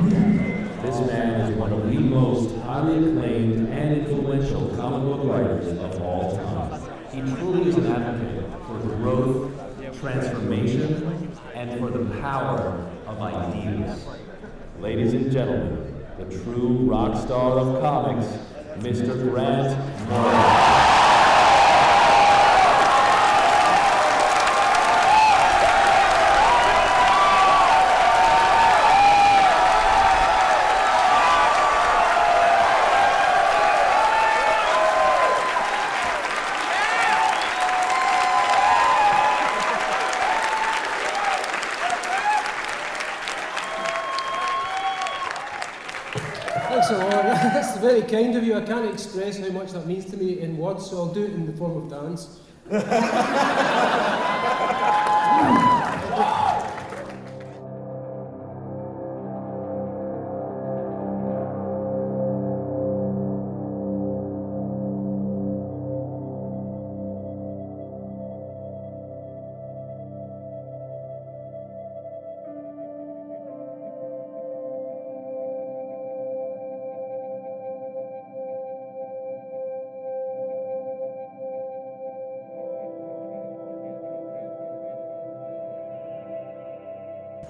This man is one of the most highly acclaimed and influential comic book writers of all time. He truly is an advocate for growth, transformation, and for the power of ideas. Ladies and gentlemen, the true rock star of comics, Mr. Grant Morrison. Thanks a lot. That's very kind of you. I can't express how much that means to me in words, so I'll do it in the form of dance.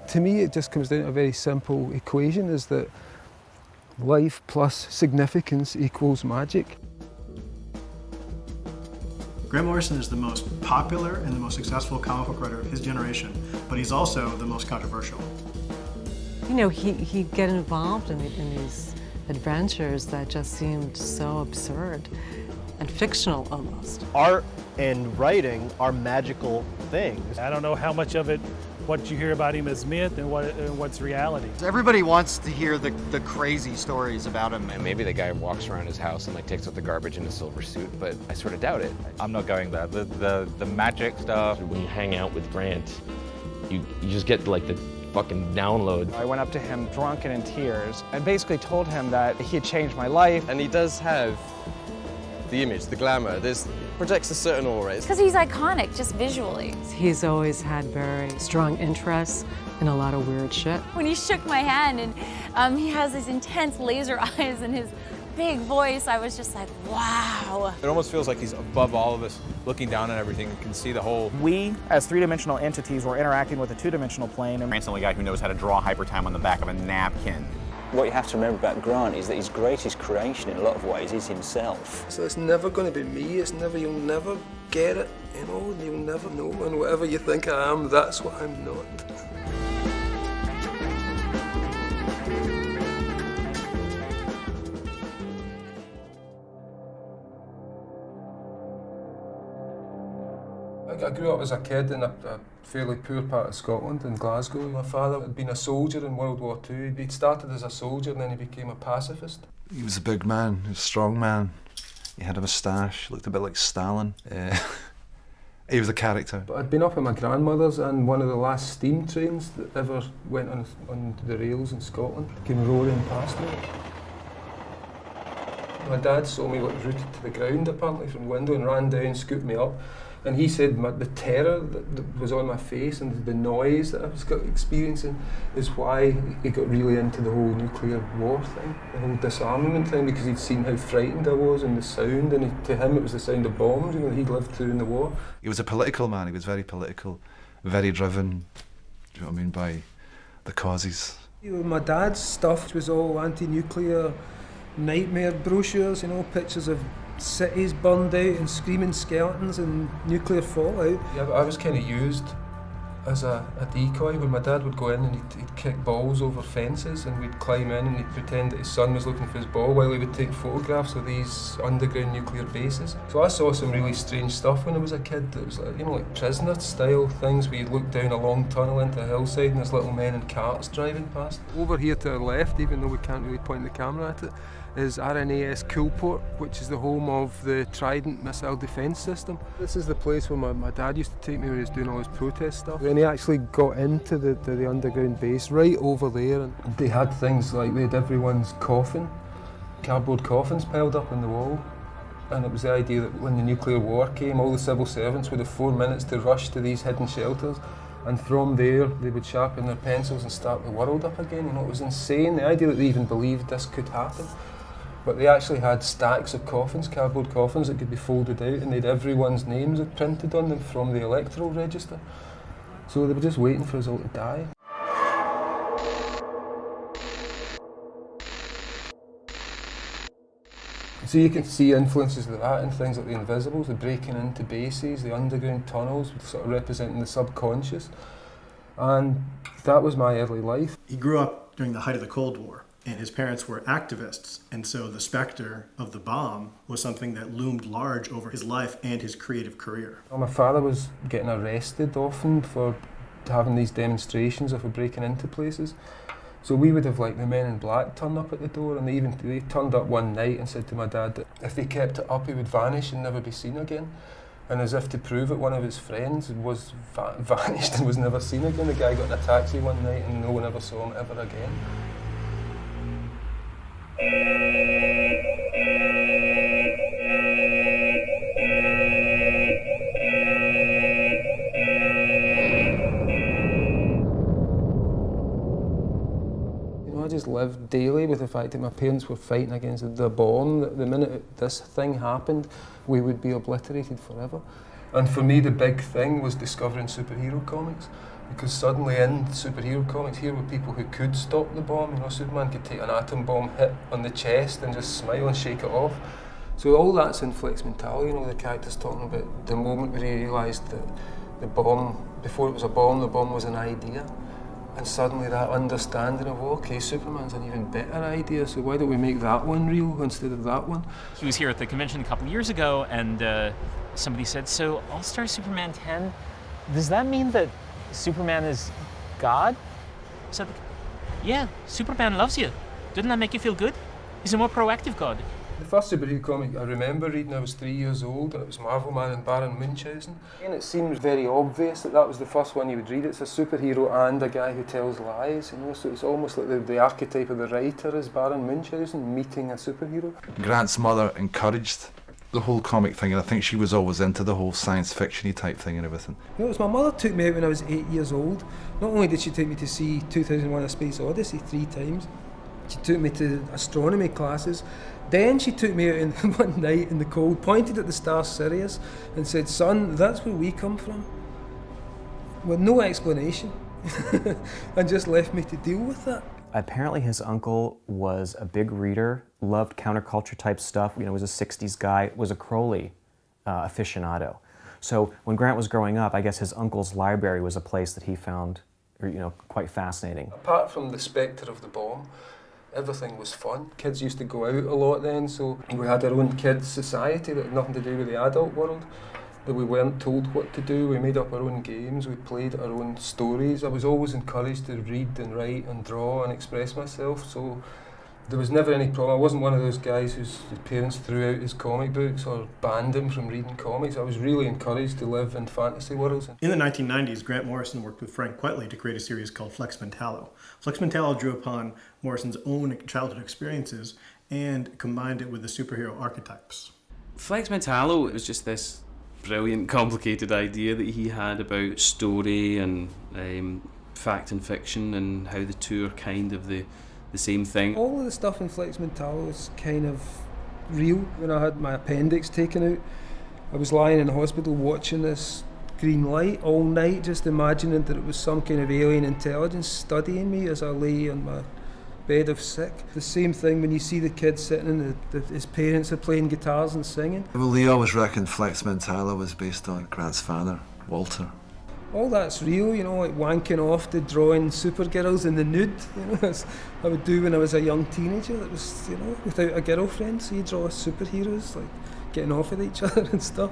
To me, it just comes down to a very simple equation, is that life plus significance equals magic. Grant Morrison is the most popular and the most successful comic book writer of his generation, but he's also the most controversial. You know, he'd get involved in these adventures that just seemed so absurd and fictional almost. Art and writing are magical things. I don't know how much of it, what you hear about him is myth and what's reality. Everybody wants to hear the crazy stories about him. And maybe the guy walks around his house and like takes out the garbage in a silver suit, but I sort of doubt it. I'm not going there. The magic stuff. When you hang out with Grant, you just get like the fucking download. I went up to him drunk and in tears and basically told him that he had changed my life. And he does have the image, the glamour. Projects a certain aura. Because he's iconic, just visually. He's always had very strong interests in a lot of weird shit. When he shook my hand and he has these intense laser eyes and his big voice, I was just like, wow. It almost feels like he's above all of us, looking down at everything and can see the whole. We, as three-dimensional entities, were interacting with a two-dimensional plane. Grant's the only guy who knows how to draw hypertime on the back of a napkin. What you have to remember about Grant is that his greatest creation in a lot of ways is himself. So it's never going to be me, you'll never get it, you'll never know, and whatever you think I am, that's what I'm not. I grew up as a kid in a fairly poor part of Scotland, in Glasgow. My father had been a soldier in World War II. He'd started as a soldier and then he became a pacifist. He was a big man, he was a strong man. He had a moustache, looked a bit like Stalin. He was a character. But I'd been up at my grandmother's and one of the last steam trains that ever went on the rails in Scotland came roaring past me. My dad saw me rooted to the ground apparently from the window and ran down, scooped me up. And he said the terror that was on my face and the noise that I was experiencing is why he got really into the whole nuclear war thing, the whole disarmament thing, because he'd seen how frightened I was and the sound, and to him it was the sound of bombs, that he'd lived through in the war. He was a political man, he was very political, very driven, do you know what I mean, by the causes. My dad's stuff was all anti-nuclear nightmare brochures, pictures of cities burned out and screaming skeletons and nuclear fallout. Yeah, I was kind of used as a decoy when my dad would go in and he'd kick balls over fences and we'd climb in and he'd pretend that his son was looking for his ball while he would take photographs of these underground nuclear bases. So I saw some really strange stuff when I was a kid. It was like prisoner style things where you'd look down a long tunnel into a hillside and there's little men in carts driving past. Over here to our left, even though we can't really point the camera at it, is RNAS Coolport, which is the home of the Trident missile defence system. This is the place where my dad used to take me when he was doing all his protest stuff. And he actually got into the underground base right over there. And they had things like, they had everyone's coffin, cardboard coffins piled up on the wall. And it was the idea that when the nuclear war came, all the civil servants would have 4 minutes to rush to these hidden shelters And from there, they would sharpen their pencils and start the world up again. You know, it was insane, the idea that they even believed this could happen. But they actually had stacks of coffins, cardboard coffins that could be folded out, and they had everyone's names printed on them from the electoral register. So they were just waiting for us all to die. So you can see influences of that in things like the Invisibles, the breaking into bases, the underground tunnels, sort of representing the subconscious. And that was my early life. He grew up during the height of the Cold War, and his parents were activists, and so the specter of the bomb was something that loomed large over his life and his creative career. Well, my father was getting arrested often for having these demonstrations of breaking into places. So we would have like the men in black turn up at the door, and they turned up one night and said to my dad that if they kept it up he would vanish and never be seen again. And as if to prove it, one of his friends was vanished and was never seen again. The guy got in a taxi one night and no one ever saw him ever again. I just lived daily with the fact that my parents were fighting against the bomb. The minute this thing happened, we would be obliterated forever. And for me, the big thing was discovering superhero comics, because suddenly in superhero comics, here were people who could stop the bomb. You know, Superman could take an atom bomb hit on the chest and just smile and shake it off. So all that's in Flex Mentality. You know, the character's talking about the moment where he realised that the bomb, before it was a bomb, the bomb was an idea. And suddenly that understanding of, okay, Superman's an even better idea, so why don't we make that one real instead of that one? He was here at the convention a couple years ago, and somebody said, so All-Star Superman 10, does that mean that Superman is God? I said, yeah, Superman loves you. Doesn't that make you feel good? He's a more proactive God. The first superhero comic I remember reading, I was 3 years old, and it was Marvel Man and Baron Munchausen. And it seems very obvious that that was the first one you would read. It's a superhero and a guy who tells lies, you know, so it's almost like the archetype of the writer is Baron Munchausen meeting a superhero. Grant's mother encouraged the whole comic thing, and I think she was always into the whole science fiction-y type thing and everything. You know, it was my mother took me out when I was 8 years old. Not only did she take me to see 2001: A Space Odyssey 3 times, she took me to astronomy classes. Then she took me out one night in the cold, pointed at the star Sirius and said, son, that's where we come from. With no explanation. And just left me to deal with that. Apparently his uncle was a big reader, loved counterculture type stuff, you know, was a 60s guy, was a Crowley aficionado. So when Grant was growing up, I guess his uncle's library was a place that he found, you know, quite fascinating. Apart from the spectre of the bomb, everything was fun. Kids used to go out a lot then, so we had our own kids' society that had nothing to do with the adult world, that we weren't told what to do. We made up our own games, we played our own stories. I was always encouraged to read and write and draw and express myself, so there was never any problem. I wasn't one of those guys whose parents threw out his comic books or banned him from reading comics. I was really encouraged to live in fantasy worlds. In the 1990s, Grant Morrison worked with Frank Quetley to create a series called Flex Mentallo. Flex Mentallo drew upon Morrison's own childhood experiences and combined it with the superhero archetypes. Flex Mentallo was just this brilliant, complicated idea that he had about story and fact and fiction and how the two are kind of the same thing. All of the stuff in Flex Mentallo is kind of real. When I had my appendix taken out, I was lying in hospital watching this green light all night, just imagining that it was some kind of alien intelligence studying me as I lay on my bed of sick. The same thing when you see the kid sitting in his parents are playing guitars and singing. Well, they always reckoned Flex Mentallo was based on Grant's father, Walter. All that's real, you know, like wanking off to drawing supergirls in the nude, you know, as I would do when I was a young teenager. That was, you know, without a girlfriend, so you draw superheroes, like getting off with each other and stuff.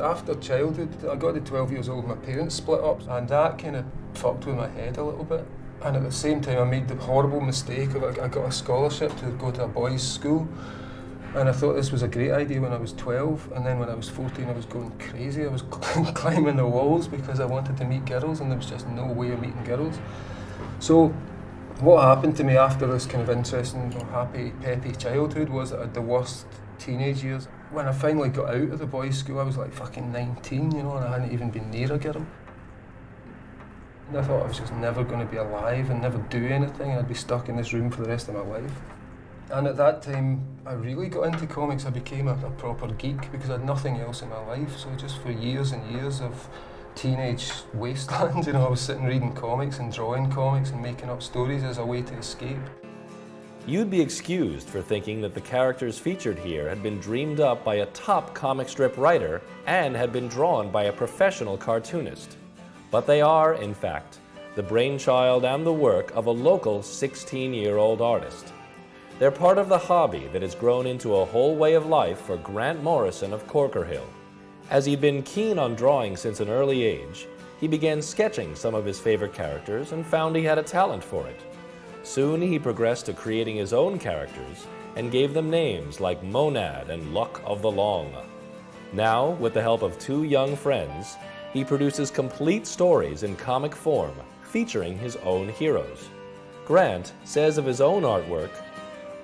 After childhood, I got to 12 years old, my parents split up, and that kind of fucked with my head a little bit. And at the same time, I made the horrible mistake of I got a scholarship to go to a boys' school. And I thought this was a great idea when I was 12, and then when I was 14 I was going crazy. I was climbing the walls because I wanted to meet girls, and there was just no way of meeting girls. So what happened to me after this kind of interesting, happy, peppy childhood was that I had the worst teenage years. when I finally got out of the boys' school, I was like fucking 19, you know, and I hadn't even been near a girl. And I thought I was just never going to be alive and never do anything, and I'd be stuck in this room for the rest of my life. And at that time, I really got into comics. I became a proper geek because I had nothing else in my life. So just for years and years of teenage wasteland, you know, I was sitting reading comics and drawing comics and making up stories as a way to escape. You'd be excused for thinking that the characters featured here had been dreamed up by a top comic strip writer and had been drawn by a professional cartoonist. But they are, in fact, the brainchild and the work of a local 16-year-old artist. They're part of the hobby that has grown into a whole way of life for Grant Morrison of Corker Hill. As he'd been keen on drawing since an early age, he began sketching some of his favorite characters and found he had a talent for it. Soon he progressed to creating his own characters and gave them names like Monad and Luck of the Long. Now, with the help of two young friends, he produces complete stories in comic form, featuring his own heroes. Grant says of his own artwork,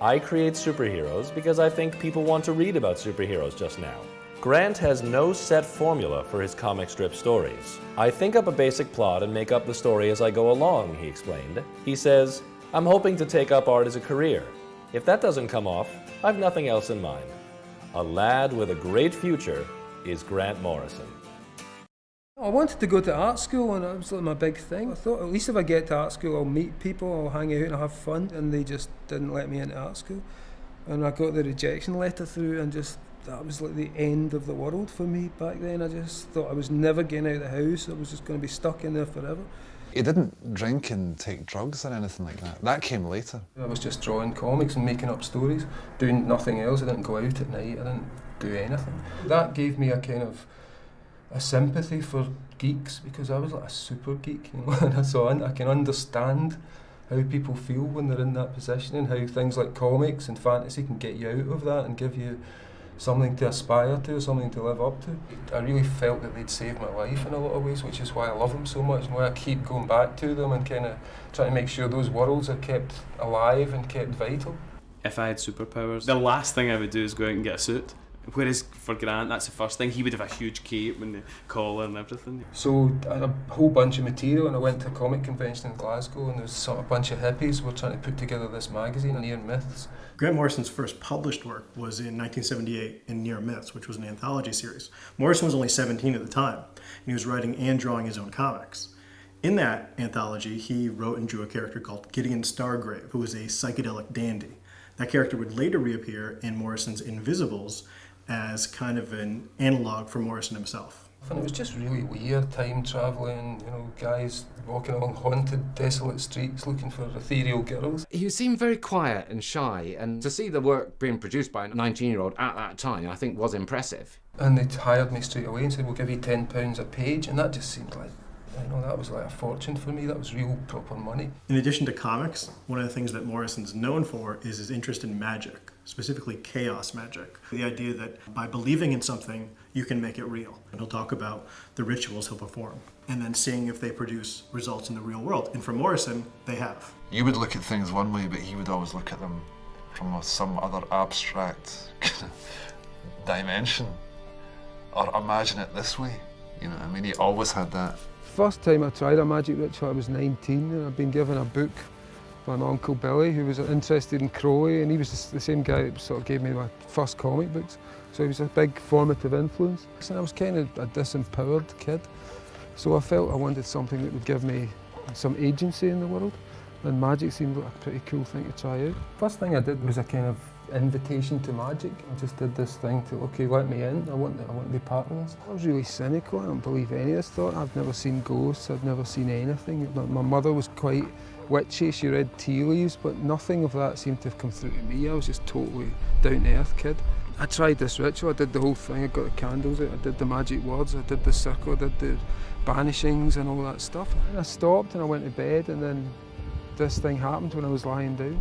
"I create superheroes because I think people want to read about superheroes just now." Grant has no set formula for his comic strip stories. "I think up a basic plot and make up the story as I go along," he explained. He says, "I'm hoping to take up art as a career. If that doesn't come off, I've nothing else in mind." A lad with a great future is Grant Morrison. I wanted to go to art school, and that was like my big thing. I thought, at least if I get to art school, I'll meet people, I'll hang out and I'll have fun, and they just didn't let me into art school. And I got the rejection letter through, and just, that was like the end of the world for me back then. I just thought I was never getting out of the house, I was just going to be stuck in there forever. He didn't drink and take drugs or anything like that. That came later. I was just drawing comics and making up stories, doing nothing else. I didn't go out at night, I didn't do anything. That gave me a kind of a sympathy for geeks, because I was like a super geek, you know, and so I can understand how people feel when they're in that position, and how things like comics and fantasy can get you out of that and give you something to aspire to, something to live up to. I really felt that they'd saved my life in a lot of ways, which is why I love them so much and why I keep going back to them and kind of trying to make sure those worlds are kept alive and kept vital. If I had superpowers, the last thing I would do is go out and get a suit. Whereas for Grant, that's the first thing. He would have a huge cape and the collar and everything. So I had a whole bunch of material, and I went to a comic convention in Glasgow, and there was sort of a bunch of hippies who were trying to put together this magazine, Near Myths. Grant Morrison's first published work was in 1978 in Near Myths, which was an anthology series. Morrison was only 17 at the time, and he was writing and drawing his own comics. In that anthology, he wrote and drew a character called Gideon Stargrave, who was a psychedelic dandy. That character would later reappear in Morrison's Invisibles as kind of an analog for Morrison himself. And it was just really weird, time travelling, you know, guys walking along haunted, desolate streets looking for ethereal girls. He seemed very quiet and shy, and to see the work being produced by a 19-year-old at that time, I think was impressive. And they hired me straight away and said, we'll give you £10 a page, and that just seemed like, you know, that was like a fortune for me. That was real proper money. In addition to comics, one of the things that Morrison's known for is his interest in magic, specifically chaos magic. The idea that by believing in something, you can make it real. And he'll talk about the rituals he'll perform, and then seeing if they produce results in the real world. And for Morrison, they have. You would look at things one way, but he would always look at them from some other abstract dimension, or imagine it this way. You know, I mean, he always had that. First time I tried a magic ritual, I was 19, and I'd been given a book by my Uncle Billy, who was interested in Crowley, and he was the same guy that sort of gave me my first comic books. So he was a big formative influence. And I was kind of a disempowered kid, so I felt I wanted something that would give me some agency in the world, and magic seemed like a pretty cool thing to try out. First thing I did was a kind of invitation to magic. I just did this thing to, okay, let me in, I want to be part of this. I was really cynical, I don't believe any of this thought. I've never seen ghosts, I've never seen anything. My mother was quite witchy, she read tea leaves, but nothing of that seemed to have come through to me. I was just totally down-to-earth kid. I tried this ritual, I did the whole thing, I got the candles out, I did the magic words, I did the circle, I did the banishings and all that stuff. And I stopped and I went to bed, and then this thing happened when I was lying down.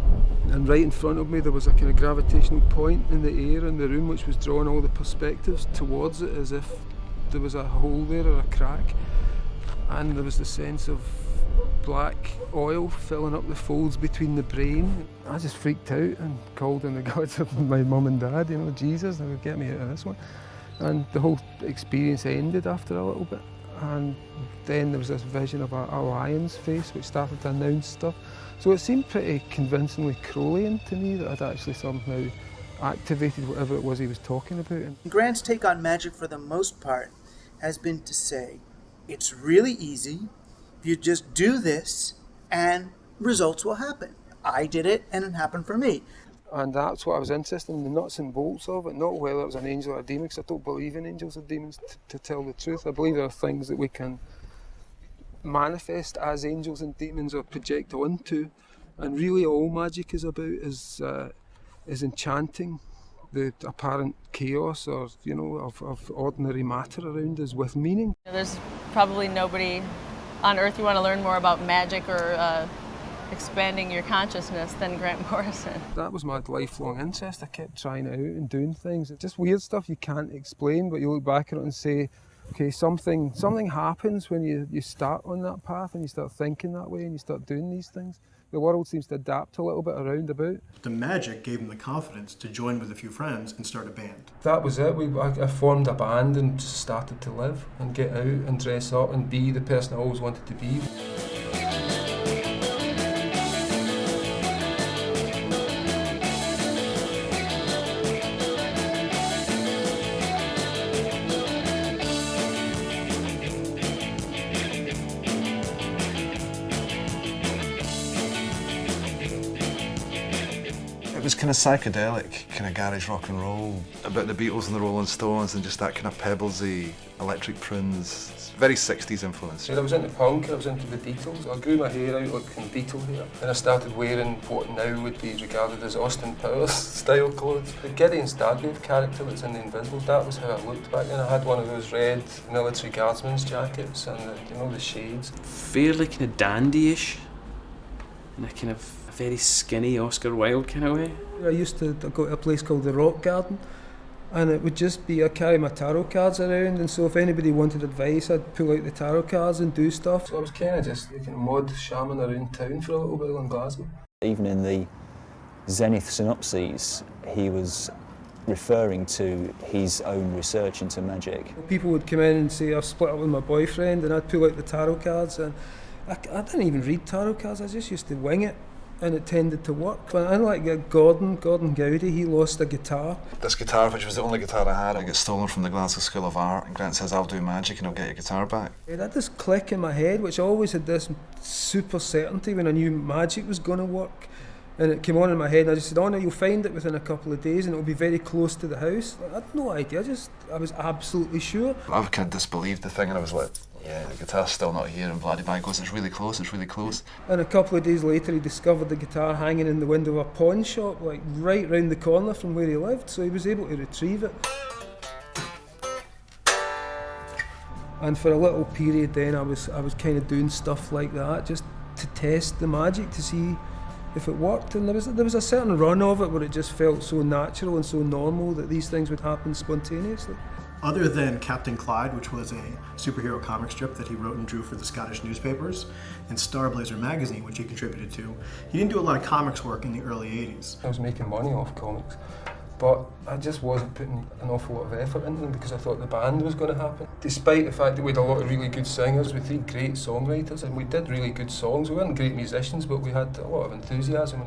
And right in front of me there was a kind of gravitational point in the air in the room which was drawing all the perspectives towards it as if there was a hole there or a crack. And there was the sense of black oil filling up the folds between the brain. I just freaked out and called on the gods of my mum and dad, you know, Jesus, they would get me out of this one. And the whole experience ended after a little bit. And then there was this vision of a lion's face which started to announce stuff. So it seemed pretty convincingly Crowleyan to me that I'd actually somehow activated whatever it was he was talking about. Grant's take on magic for the most part has been to say, it's really easy, you just do this and results will happen. I did it and it happened for me. And that's what I was interested in, the nuts and bolts of it, not whether it was an angel or a demon, because I don't believe in angels or demons, to tell the truth. I believe there are things that we can manifest as angels and demons or project onto, and really all magic is about is enchanting the apparent chaos or, you know, of ordinary matter around us with meaning. There's probably nobody on earth you want to learn more about magic or expanding your consciousness than Grant Morrison. That was my lifelong interest. I kept trying it out and doing things. It's just weird stuff you can't explain, but you look back at it and say, okay, something happens when you start on that path and you start thinking that way and you start doing these things. The world seems to adapt a little bit around about. The magic gave him the confidence to join with a few friends and start a band. That was it. I formed a band and just started to live and get out and dress up and be the person I always wanted to be. It was kind of psychedelic, kind of garage rock and roll, about the Beatles and the Rolling Stones and just that kind of pebblesy, electric prunes. It's very 60s influence. I was into punk, I was into the Beatles. I grew my hair out like in Beatle hair. And I started wearing what now would be regarded as Austin Powers style clothes. The Gideon Stargrave character that's in The Invisibles, that was how I looked back then. I had one of those red military guardsman's jackets and the shades. Fairly kind of dandy-ish, in a kind of very skinny Oscar Wilde kind of way. I used to go to a place called the Rock Garden, and it would just be, I'd carry my tarot cards around, and so if anybody wanted advice, I'd pull out the tarot cards and do stuff. So I was kind of just like a mod shaman around town for a little while in Glasgow. Even in the Zenith synopses, he was referring to his own research into magic. People would come in and say, I've split up with my boyfriend, and I'd pull out the tarot cards, and I didn't even read tarot cards, I just used to wing it. And it tended to work. But unlike Gordon Gowdy, he lost a guitar. This guitar, which was the only guitar I had, I got stolen from the Glasgow School of Art, and Grant says, I'll do magic and I'll get your guitar back. It had this click in my head, which always had this super certainty when I knew magic was going to work. And it came on in my head, and I just said, oh no, you'll find it within a couple of days and it'll be very close to the house. I had no idea, I was absolutely sure. I kind of disbelieved the thing, and I was like, yeah, the guitar's still not here, and Vladimir goes, it's really close, it's really close. And a couple of days later he discovered the guitar hanging in the window of a pawn shop, like right round the corner from where he lived, so he was able to retrieve it. And for a little period then I was kind of doing stuff like that, just to test the magic, to see if it worked. And there was a certain run of it where it just felt so natural and so normal that these things would happen spontaneously. Other than Captain Clyde, which was a superhero comic strip that he wrote and drew for the Scottish newspapers, and Star Blazer magazine, which he contributed to, he didn't do a lot of comics work in the early 80s. I was making money off comics, but I just wasn't putting an awful lot of effort into them because I thought the band was going to happen. Despite the fact that we had a lot of really good singers, we had great songwriters, and we did really good songs. We weren't great musicians, but we had a lot of enthusiasm.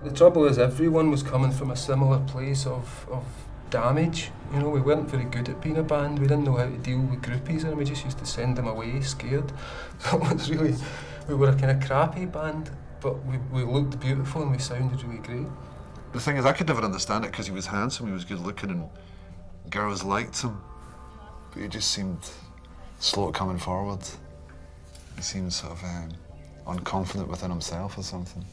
The trouble is, everyone was coming from a similar place of damage. You know, we weren't very good at being a band. We didn't know how to deal with groupies, and we just used to send them away scared. So it was really, we were a kind of crappy band, but we looked beautiful and we sounded really great. The thing is, I could never understand it because he was handsome, he was good looking, and girls liked him. But he just seemed slow at coming forward. He seemed sort of unconfident within himself or something.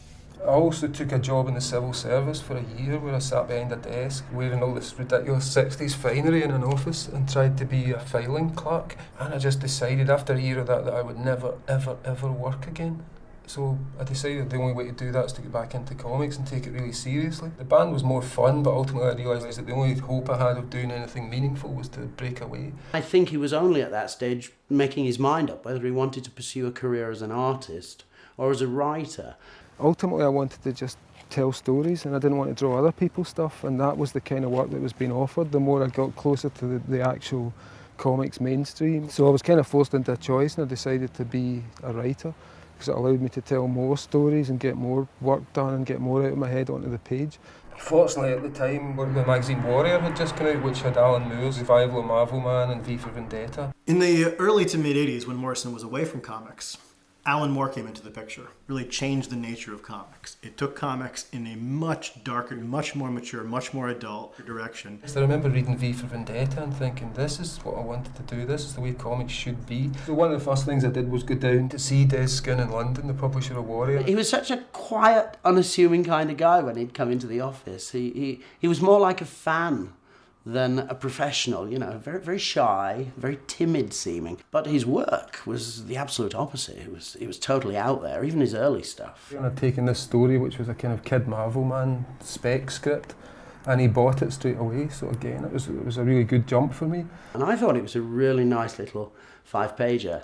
I also took a job in the civil service for a year where I sat behind a desk wearing all this ridiculous 60s finery in an office and tried to be a filing clerk. And I just decided after a year of that I would never, ever, ever work again. So I decided the only way to do that is to get back into comics and take it really seriously. The band was more fun, but ultimately I realised that the only hope I had of doing anything meaningful was to break away. I think he was only at that stage making his mind up whether he wanted to pursue a career as an artist or as a writer. Ultimately I wanted to just tell stories, and I didn't want to draw other people's stuff, and that was the kind of work that was being offered the more I got closer to the actual comics mainstream. So I was kind of forced into a choice, and I decided to be a writer because it allowed me to tell more stories and get more work done and get more out of my head onto the page. Fortunately, at the time, the magazine Warrior had just come out, which had Alan Moore's revival of Marvel Man and V for Vendetta. In the early to mid-'80s, when Morrison was away from comics, Alan Moore came into the picture, really changed the nature of comics. It took comics in a much darker, much more mature, much more adult direction. I remember reading V for Vendetta and thinking, this is what I wanted to do, this is the way comics should be. So one of the first things I did was go down to see Des Skin in London, the publisher of Warrior. He was such a quiet, unassuming kind of guy when he'd come into the office. He was more like a fan than a professional, you know, very, very shy, very timid seeming. But his work was the absolute opposite. It was totally out there, even his early stuff. And I'd taken this story, which was a kind of Kid Marvel Man spec script, and he bought it straight away. So again, it was a really good jump for me. And I thought it was a really nice little 5-pager.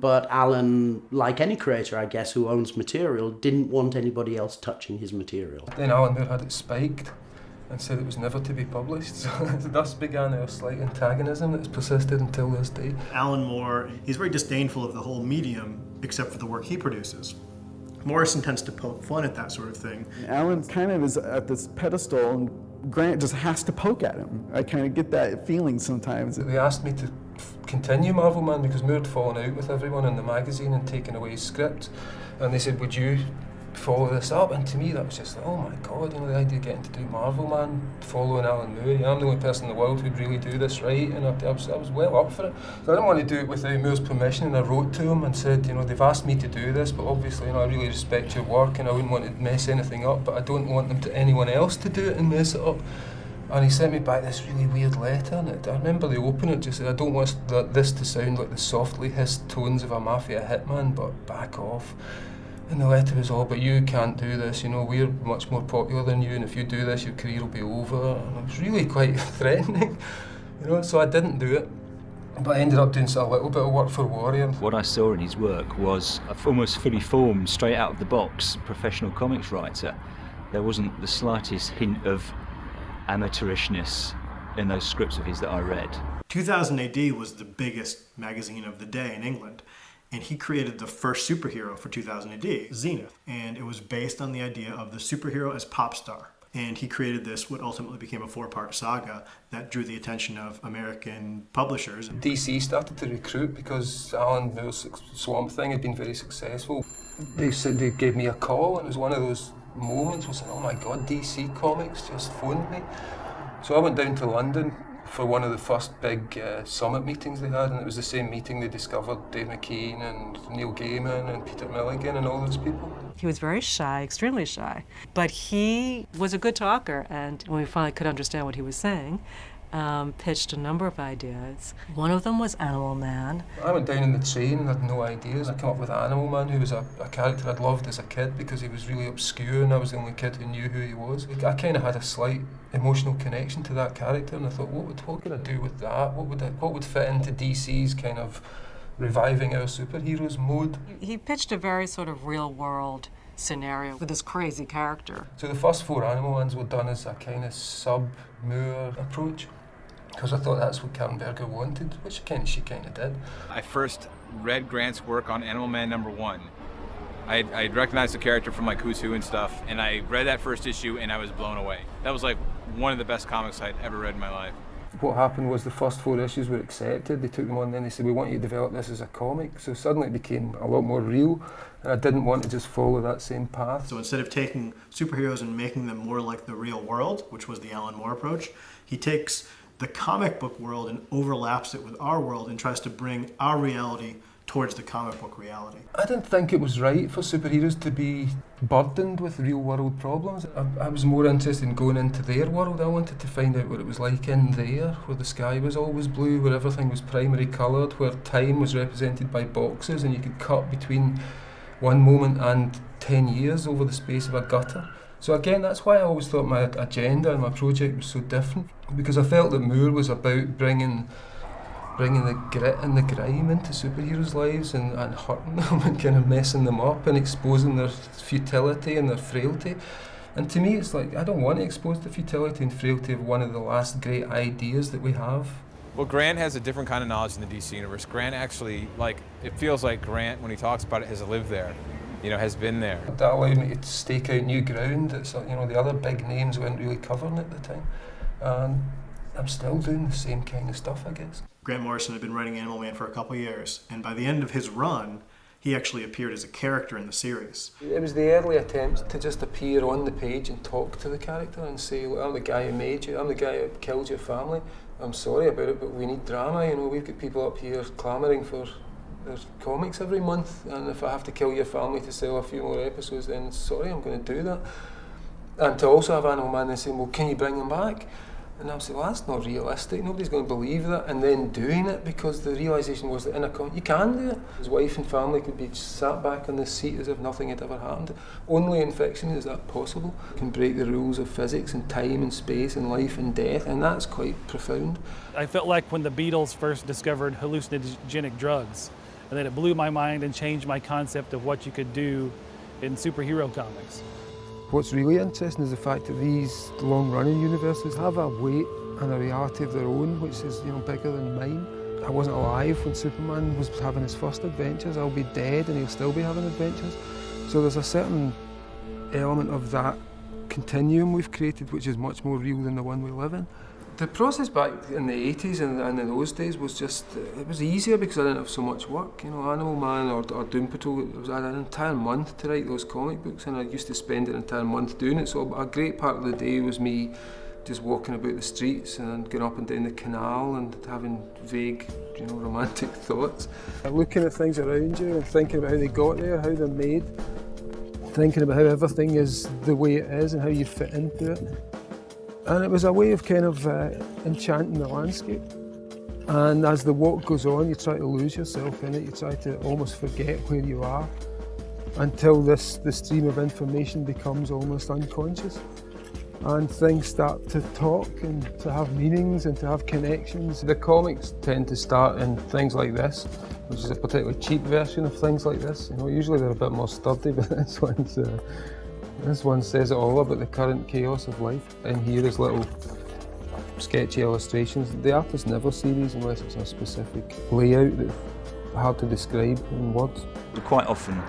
But Alan, like any creator, I guess, who owns material, didn't want anybody else touching his material. Then Alan Moore had it spiked and said it was never to be published. So thus began our slight antagonism that's persisted until this day. Alan Moore, he's very disdainful of the whole medium, except for the work he produces. Morrison tends to poke fun at that sort of thing. Alan kind of is at this pedestal, and Grant just has to poke at him. I kind of get that feeling sometimes. They asked me to continue Marvel Man because Moore had fallen out with everyone in the magazine and taken away his script. And they said, would you follow this up? And to me that was just like, oh my god, you know, the idea of getting to do Marvel Man, following Alan Moore. I'm the only person in the world who'd really do this right, and I was well up for it. So I didn't want to do it without Moore's permission, and I wrote to him and said, you know, they've asked me to do this, but obviously, you know, I really respect your work and I wouldn't want to mess anything up, but I don't want anyone else to do it and mess it up. And he sent me back this really weird letter, and I remember the opener just said, I don't want this to sound like the softly hissed tones of a mafia hitman, but back off. And the letter was all, but you can't do this, you know, we're much more popular than you, and if you do this, your career will be over. And it was really quite threatening, you know, so I didn't do it. But I ended up doing a little bit of work for Warrior. What I saw in his work was a almost fully formed, straight out of the box, professional comics writer. There wasn't the slightest hint of amateurishness in those scripts of his that I read. 2000 AD was the biggest magazine of the day in England. And he created the first superhero for 2000 AD, Zenith. And it was based on the idea of the superhero as pop star. And he created this, what ultimately became a 4-part saga that drew the attention of American publishers. DC started to recruit because Alan Moore's Swamp Thing had been very successful. They said they gave me a call, and it was one of those moments where I said, oh my god, DC Comics just phoned me. So I went down to London for one of the first big summit meetings they had, and it was the same meeting they discovered Dave McKean and Neil Gaiman and Peter Milligan and all those people. He was very shy, extremely shy, but he was a good talker, and when we finally could understand what he was saying, pitched a number of ideas. One of them was Animal Man. I went down in the train and had no ideas. I came up with Animal Man, who was a character I'd loved as a kid because he was really obscure and I was the only kid who knew who he was. I kind of had a slight emotional connection to that character, and I thought, what could I do with that? What would fit into DC's kind of reviving our superheroes mode? He pitched a very sort of real-world scenario with this crazy character. So the first 4 Animal Mans were done as a kind of sub-Moore approach, because I thought that's what Karen wanted, which she kind of did. I first read Grant's work on Animal Man #1. I recognized the character from like Who's Who and stuff, and I read that first issue and I was blown away. That was like one of the best comics I'd ever read in my life. What happened was the first 4 issues were accepted. They took them on, then they said, we want you to develop this as a comic. So suddenly it became a lot more real, and I didn't want to just follow that same path. So instead of taking superheroes and making them more like the real world, which was the Alan Moore approach, he takes the comic book world and overlaps it with our world and tries to bring our reality towards the comic book reality. I didn't think it was right for superheroes to be burdened with real world problems. I was more interested in going into their world. I wanted to find out what it was like in there, where the sky was always blue, where everything was primary coloured, where time was represented by boxes and you could cut between one moment and 10 years over the space of a gutter. So again, that's why I always thought my agenda and my project was so different, because I felt that Moore was about bringing the grit and the grime into superheroes' lives and hurting them and kind of messing them up and exposing their futility and their frailty. And to me, it's like, I don't want to expose the futility and frailty of one of the last great ideas that we have. Well, Grant has a different kind of knowledge in the DC universe. Grant actually, it feels like Grant, when he talks about it, has lived there, has been there. That allowed me to stake out new ground that, the other big names weren't really covering at the time. And I'm still doing the same kind of stuff, I guess. Grant Morrison had been writing Animal Man for a couple of years, and by the end of his run, he actually appeared as a character in the series. It was the early attempt to just appear on the page and talk to the character and say, look, I'm the guy who made you, I'm the guy who killed your family. I'm sorry about it, but we need drama. We've got people up here clamouring for their comics every month, and if I have to kill your family to sell a few more episodes, then sorry, I'm going to do that. And to also have Animal Man and saying, well, can you bring him back? And I was like, well, that's not realistic. Nobody's going to believe that. And then doing it, because the realisation was that in a comic, you can do it. His wife and family could be sat back on the seat as if nothing had ever happened. Only in fiction is that possible. You can break the rules of physics and time and space and life and death, and that's quite profound. I felt like when the Beatles first discovered hallucinogenic drugs, and then it blew my mind and changed my concept of what you could do in superhero comics. What's really interesting is the fact that these long-running universes have a weight and a reality of their own, which is bigger than mine. I wasn't alive when Superman was having his first adventures. I'll be dead and he'll still be having adventures. So there's a certain element of that continuum we've created which is much more real than the one we live in. The process back in the 80s and in those days was just, it was easier because I didn't have so much work. Animal Man or Doom Patrol, I had an entire month to write those comic books, and I used to spend an entire month doing it. So a great part of the day was me just walking about the streets and going up and down the canal and having vague, romantic thoughts. Looking at things around you and thinking about how they got there, how they're made, thinking about how everything is the way it is and how you fit into it. And it was a way of kind of enchanting the landscape. And as the walk goes on, you try to lose yourself in it. You try to almost forget where you are until the stream of information becomes almost unconscious. And things start to talk and to have meanings and to have connections. The comics tend to start in things like this, which is a particularly cheap version of things like this. Usually they're a bit more sturdy, but this one says it all about the current chaos of life. And here is little sketchy illustrations. The artists never see these unless it's a specific layout that's hard to describe in words. Quite often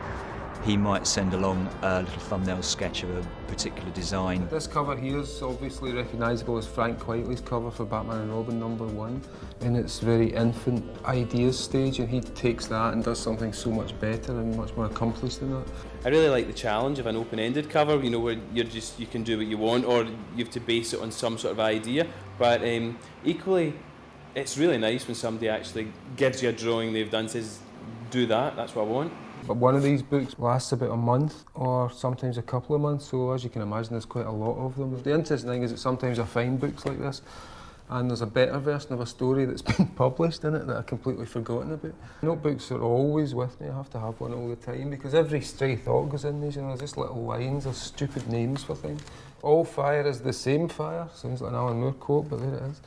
he might send along a little thumbnail sketch of a particular design. This cover here is obviously recognisable as Frank Quitely's cover for Batman and Robin #1 in its very infant ideas stage, and he takes that and does something so much better and much more accomplished than that. I really like the challenge of an open-ended cover, where you can do what you want, or you have to base it on some sort of idea. But equally, it's really nice when somebody actually gives you a drawing they've done, says, do that, that's what I want. But one of these books lasts about a month or sometimes a couple of months, so as you can imagine there's quite a lot of them. The interesting thing is that sometimes I find books like this and there's a better version of a story that's been published in it that I've completely forgotten about. Notebooks are always with me. I have to have one all the time because every stray thought goes in these. There's just little lines, there's stupid names for things. All fire is the same fire. Sounds like an Alan Moore quote, but there it is.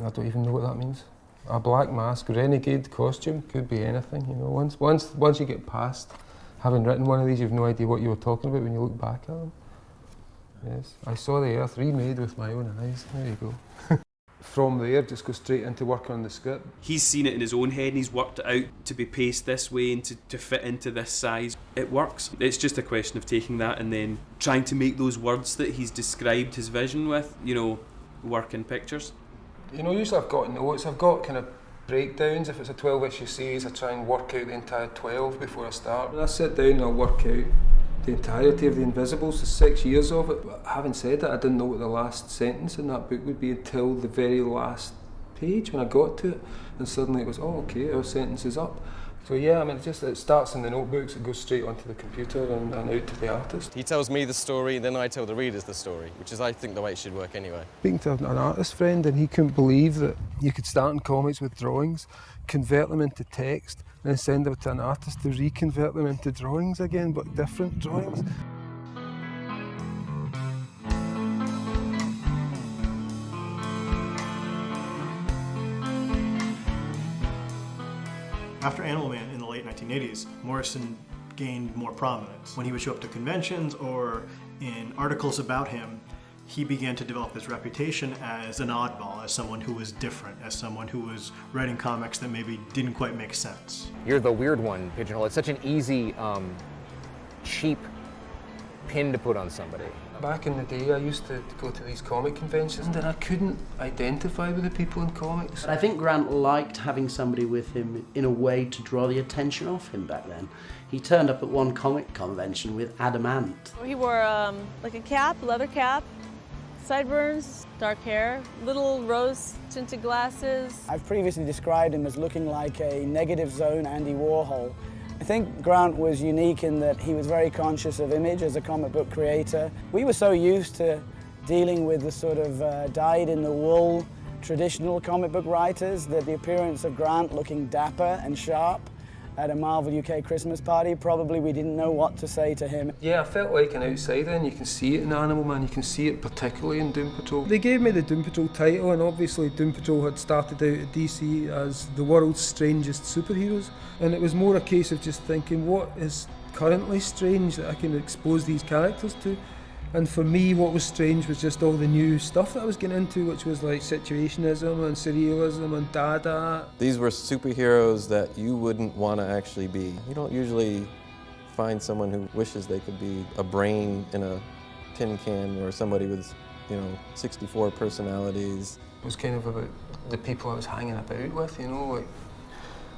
I don't even know what that means. A black mask, renegade costume, could be anything, Once you get past having written one of these, you've no idea what you were talking about when you look back at them. Yes, I saw the Earth remade with my own eyes. There you go. From there, just go straight into work on the script. He's seen it in his own head and he's worked it out to be paced this way and to fit into this size. It works. It's just a question of taking that and then trying to make those words that he's described his vision with, work in pictures. Usually I've got notes, I've got kind of breakdowns. If it's a 12-issue series, I try and work out the entire 12 before I start. When I sit down and I'll work out the entirety of The Invisibles, the 6 years of it. But having said that, I didn't know what the last sentence in that book would be until the very last page when I got to it. And suddenly it was, oh, okay, our sentence is up. So yeah, I mean, it starts in the notebooks, it goes straight onto the computer and out to the artist. He tells me the story, then I tell the readers the story, which is, I think, the way it should work anyway. Speaking to an artist friend, and he couldn't believe that you could start in comics with drawings, convert them into text, and then send them to an artist to reconvert them into drawings again, but different drawings. After Animal Man in the late 1980s, Morrison gained more prominence. When he would show up to conventions or in articles about him, he began to develop his reputation as an oddball, as someone who was different, as someone who was writing comics that maybe didn't quite make sense. You're the weird one, Pigeonhole. It's such an easy, cheap pin to put on somebody. Back in the day, I used to go to these comic conventions and I couldn't identify with the people in comics. But I think Grant liked having somebody with him in a way to draw the attention off him back then. He turned up at one comic convention with Adamant. He wore like a cap, leather cap, sideburns, dark hair, little rose-tinted glasses. I've previously described him as looking like a negative zone Andy Warhol. I think Grant was unique in that he was very conscious of image as a comic book creator. We were so used to dealing with the sort of dyed-in-the-wool traditional comic book writers that the appearance of Grant looking dapper and sharp at a Marvel UK Christmas party, probably we didn't know what to say to him. Yeah, I felt like an outsider, and you can see it in Animal Man, you can see it particularly in Doom Patrol. They gave me the Doom Patrol title, and obviously Doom Patrol had started out at DC as the world's strangest superheroes, and it was more a case of just thinking, what is currently strange that I can expose these characters to? And for me, what was strange was just all the new stuff that I was getting into, which was like situationism and surrealism and Dada. These were superheroes that you wouldn't want to actually be. You don't usually find someone who wishes they could be a brain in a tin can or somebody with, 64 personalities. It was kind of about the people I was hanging about with, like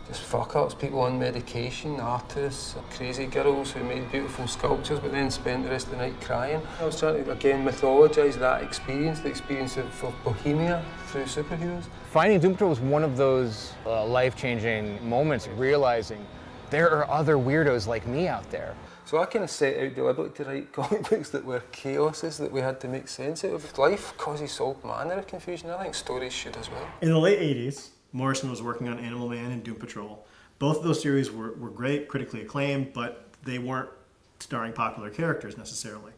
just fuck-ups, people on medication, artists, crazy girls who made beautiful sculptures but then spent the rest of the night crying. I was trying to, again, mythologise that experience, the experience of Bohemia through superheroes. Finding Doom Patrol was one of those life-changing moments, realizing there are other weirdos like me out there. So I kind of set out deliberately to write comic books that were chaoses that we had to make sense out of. Life causes all manner of confusion. I think stories should as well. In the late 80s, Morrison was working on Animal Man and Doom Patrol. Both of those series were great, critically acclaimed, but they weren't starring popular characters necessarily.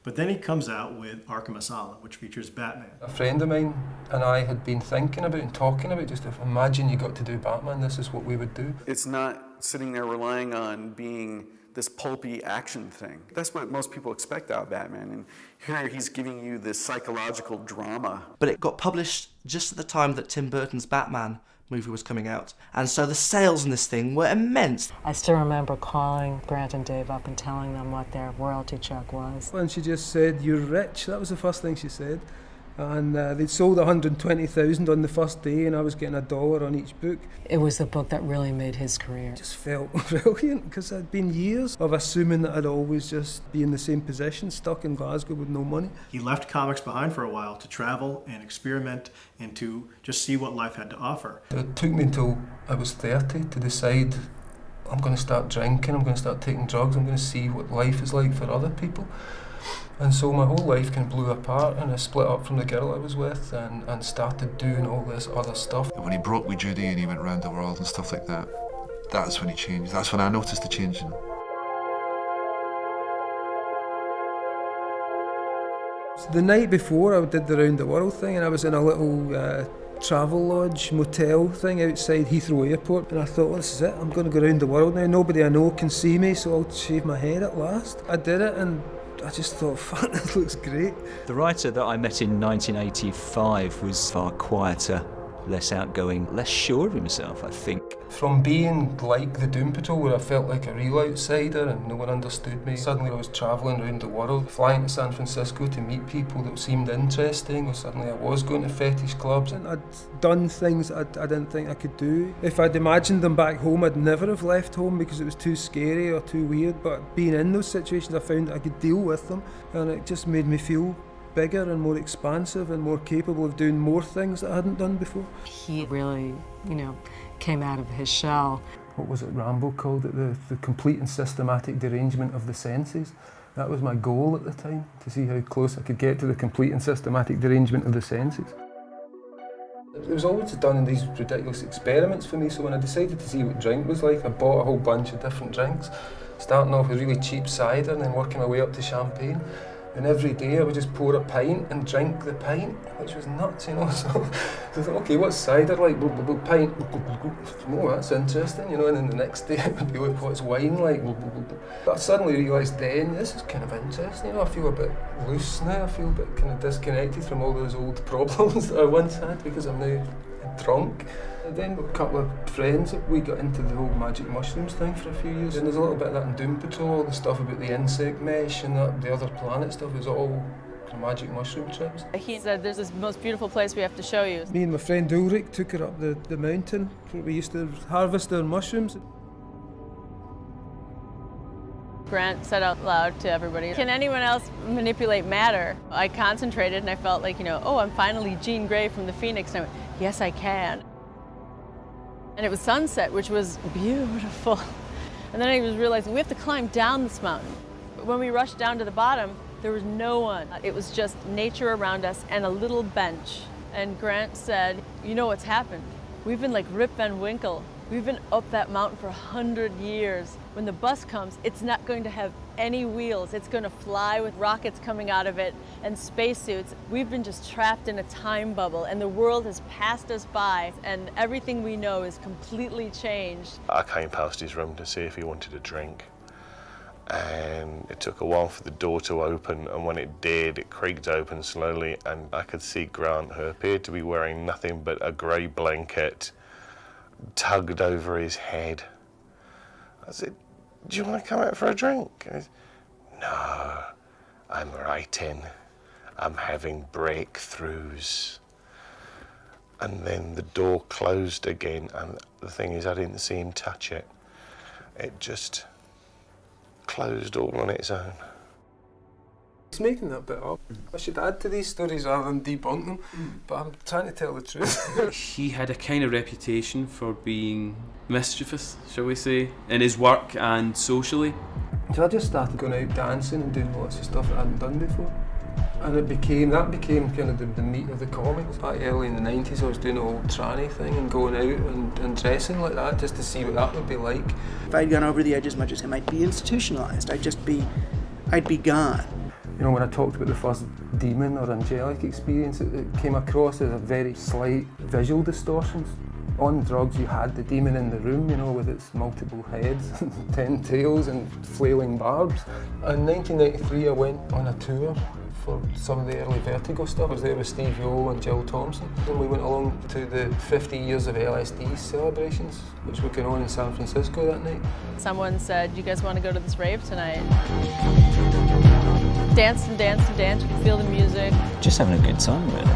But then he comes out with Arkham Asylum, which features Batman. A friend of mine and I had been thinking about and talking about, just if imagine you got to do Batman, this is what we would do. It's not sitting there relying on being this pulpy action thing. That's what most people expect out of Batman, and here he's giving you this psychological drama. But it got published just at the time that Tim Burton's Batman movie was coming out, and so the sales in this thing were immense. I still remember calling Grant and Dave up and telling them what their royalty check was. And she just said, "You're rich." That was the first thing she said. And they'd sold 120,000 on the first day, and I was getting $1 on each book. It was the book that really made his career. It just felt brilliant, because it'd been years of assuming that I'd always just be in the same position, stuck in Glasgow with no money. He left comics behind for a while to travel and experiment and to just see what life had to offer. It took me until I was 30 to decide I'm going to start drinking, I'm going to start taking drugs, I'm going to see what life is like for other people. And so my whole life kind of blew apart, and I split up from the girl I was with and started doing all this other stuff. And when he broke with Judy and he went around the world and stuff like that, that's when he changed. That's when I noticed the change in him. So the night before I did the round the world thing, and I was in a little travel lodge motel thing outside Heathrow Airport, and I thought, well, this is it, I'm going to go around the world now. Nobody I know can see me, so I'll shave my head at last. I did it, and I just thought, fuck, this looks great. The writer that I met in 1985 was far quieter, less outgoing, less sure of himself, I think. From being like the Doom Patrol, where I felt like a real outsider and no one understood me, suddenly I was travelling around the world, flying to San Francisco to meet people that seemed interesting, or suddenly I was going to fetish clubs. And I'd done things I didn't think I could do. If I'd imagined them back home, I'd never have left home because it was too scary or too weird, but being in those situations, I found that I could deal with them, and it just made me feel bigger and more expansive and more capable of doing more things that I hadn't done before. He really, came out of his shell. what was it Rambo called it, the complete and systematic derangement of the senses. That was my goal at the time, to see how close I could get to the complete and systematic derangement of the senses. It was always done in these ridiculous experiments for me, so when I decided to see what drink was like, I bought a whole bunch of different drinks, starting off with really cheap cider and then working my way up to champagne. And every day I would just pour a pint and drink the pint, which was nuts, you know. So I thought, okay, what's cider like? Pint. Oh, that's interesting, you know. And then the next day it would be like, what's wine like? But I suddenly realised then, this is kind of interesting, you know. I feel a bit loose now. I feel a bit kind of disconnected from all those old problems that I once had because I'm now drunk. And then with a couple of friends, we got into the whole magic mushrooms thing for a few years. And there's a little bit of that in Doom Patrol, the stuff about the insect mesh and that, the other planet stuff is all magic mushroom trips. He said, there's this most beautiful place we have to show you. Me and my friend Ulrich took her up the mountain where we used to harvest our mushrooms. Grant said out loud to everybody, can anyone else manipulate matter? I concentrated and I felt like, you know, oh, I'm finally Jean Grey from the Phoenix. And I went, yes, I can. And it was sunset, which was beautiful. And then I was realizing we have to climb down this mountain. When we rushed down to the bottom, there was no one. It was just nature around us and a little bench. And Grant said, you know what's happened? We've been like Rip Van Winkle. We've been up that mountain for 100 years. When the bus comes, it's not going to have any wheels. It's going to fly with rockets coming out of it and spacesuits. We've been just trapped in a time bubble, and the world has passed us by, and everything we know is completely changed. I came past his room to see if he wanted a drink, and it took a while for the door to open, and when it did, it creaked open slowly, and I could see Grant, who appeared to be wearing nothing but a grey blanket, tugged over his head. I said, do you want to come out for a drink? He said, no, I'm writing. I'm having breakthroughs. And then the door closed again, and the thing is, I didn't see him touch it. It just closed all on its own. He's making that bit up. I should add to these stories rather than debunk them, but I'm trying to tell the truth. He had a kind of reputation for being mischievous, shall we say, in his work and socially. So I just started going out dancing and doing lots of stuff that I hadn't done before. And that became kind of the meat of the comics. Back early in the 90s I was doing the whole tranny thing and going out and dressing like that just to see what that would be like. If I'd gone over the edge as much as him, I'd be institutionalized. I'd be gone. You know, when I talked about the first demon or angelic experience, it came across as a very slight visual distortions. On drugs, you had the demon in the room, you know, with its multiple heads, 10 tails and flailing barbs. In 1993, I went on a tour for some of the early Vertigo stuff. I was there with Steve Yo and Jill Thompson. And we went along to the 50 years of LSD celebrations, which were going on in San Francisco that night. Someone said, you guys want to go to this rave tonight? Dance and dance and dance, you can feel the music. Just having a good time, really.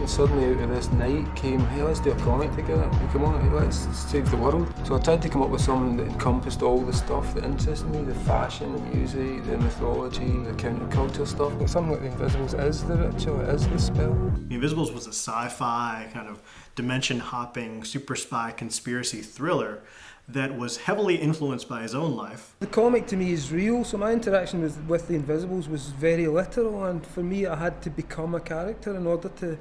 And suddenly out of this night came, hey, let's do a comic together. Come on, let's save the world. So I tried to come up with something that encompassed all the stuff that interested me, the fashion, the music, the mythology, the counterculture stuff. But something like The Invisibles is the ritual, it is the spell. The Invisibles was a sci-fi kind of dimension-hopping super spy conspiracy thriller that was heavily influenced by his own life. The comic to me is real, so my interaction with The Invisibles was very literal, and for me I had to become a character in order to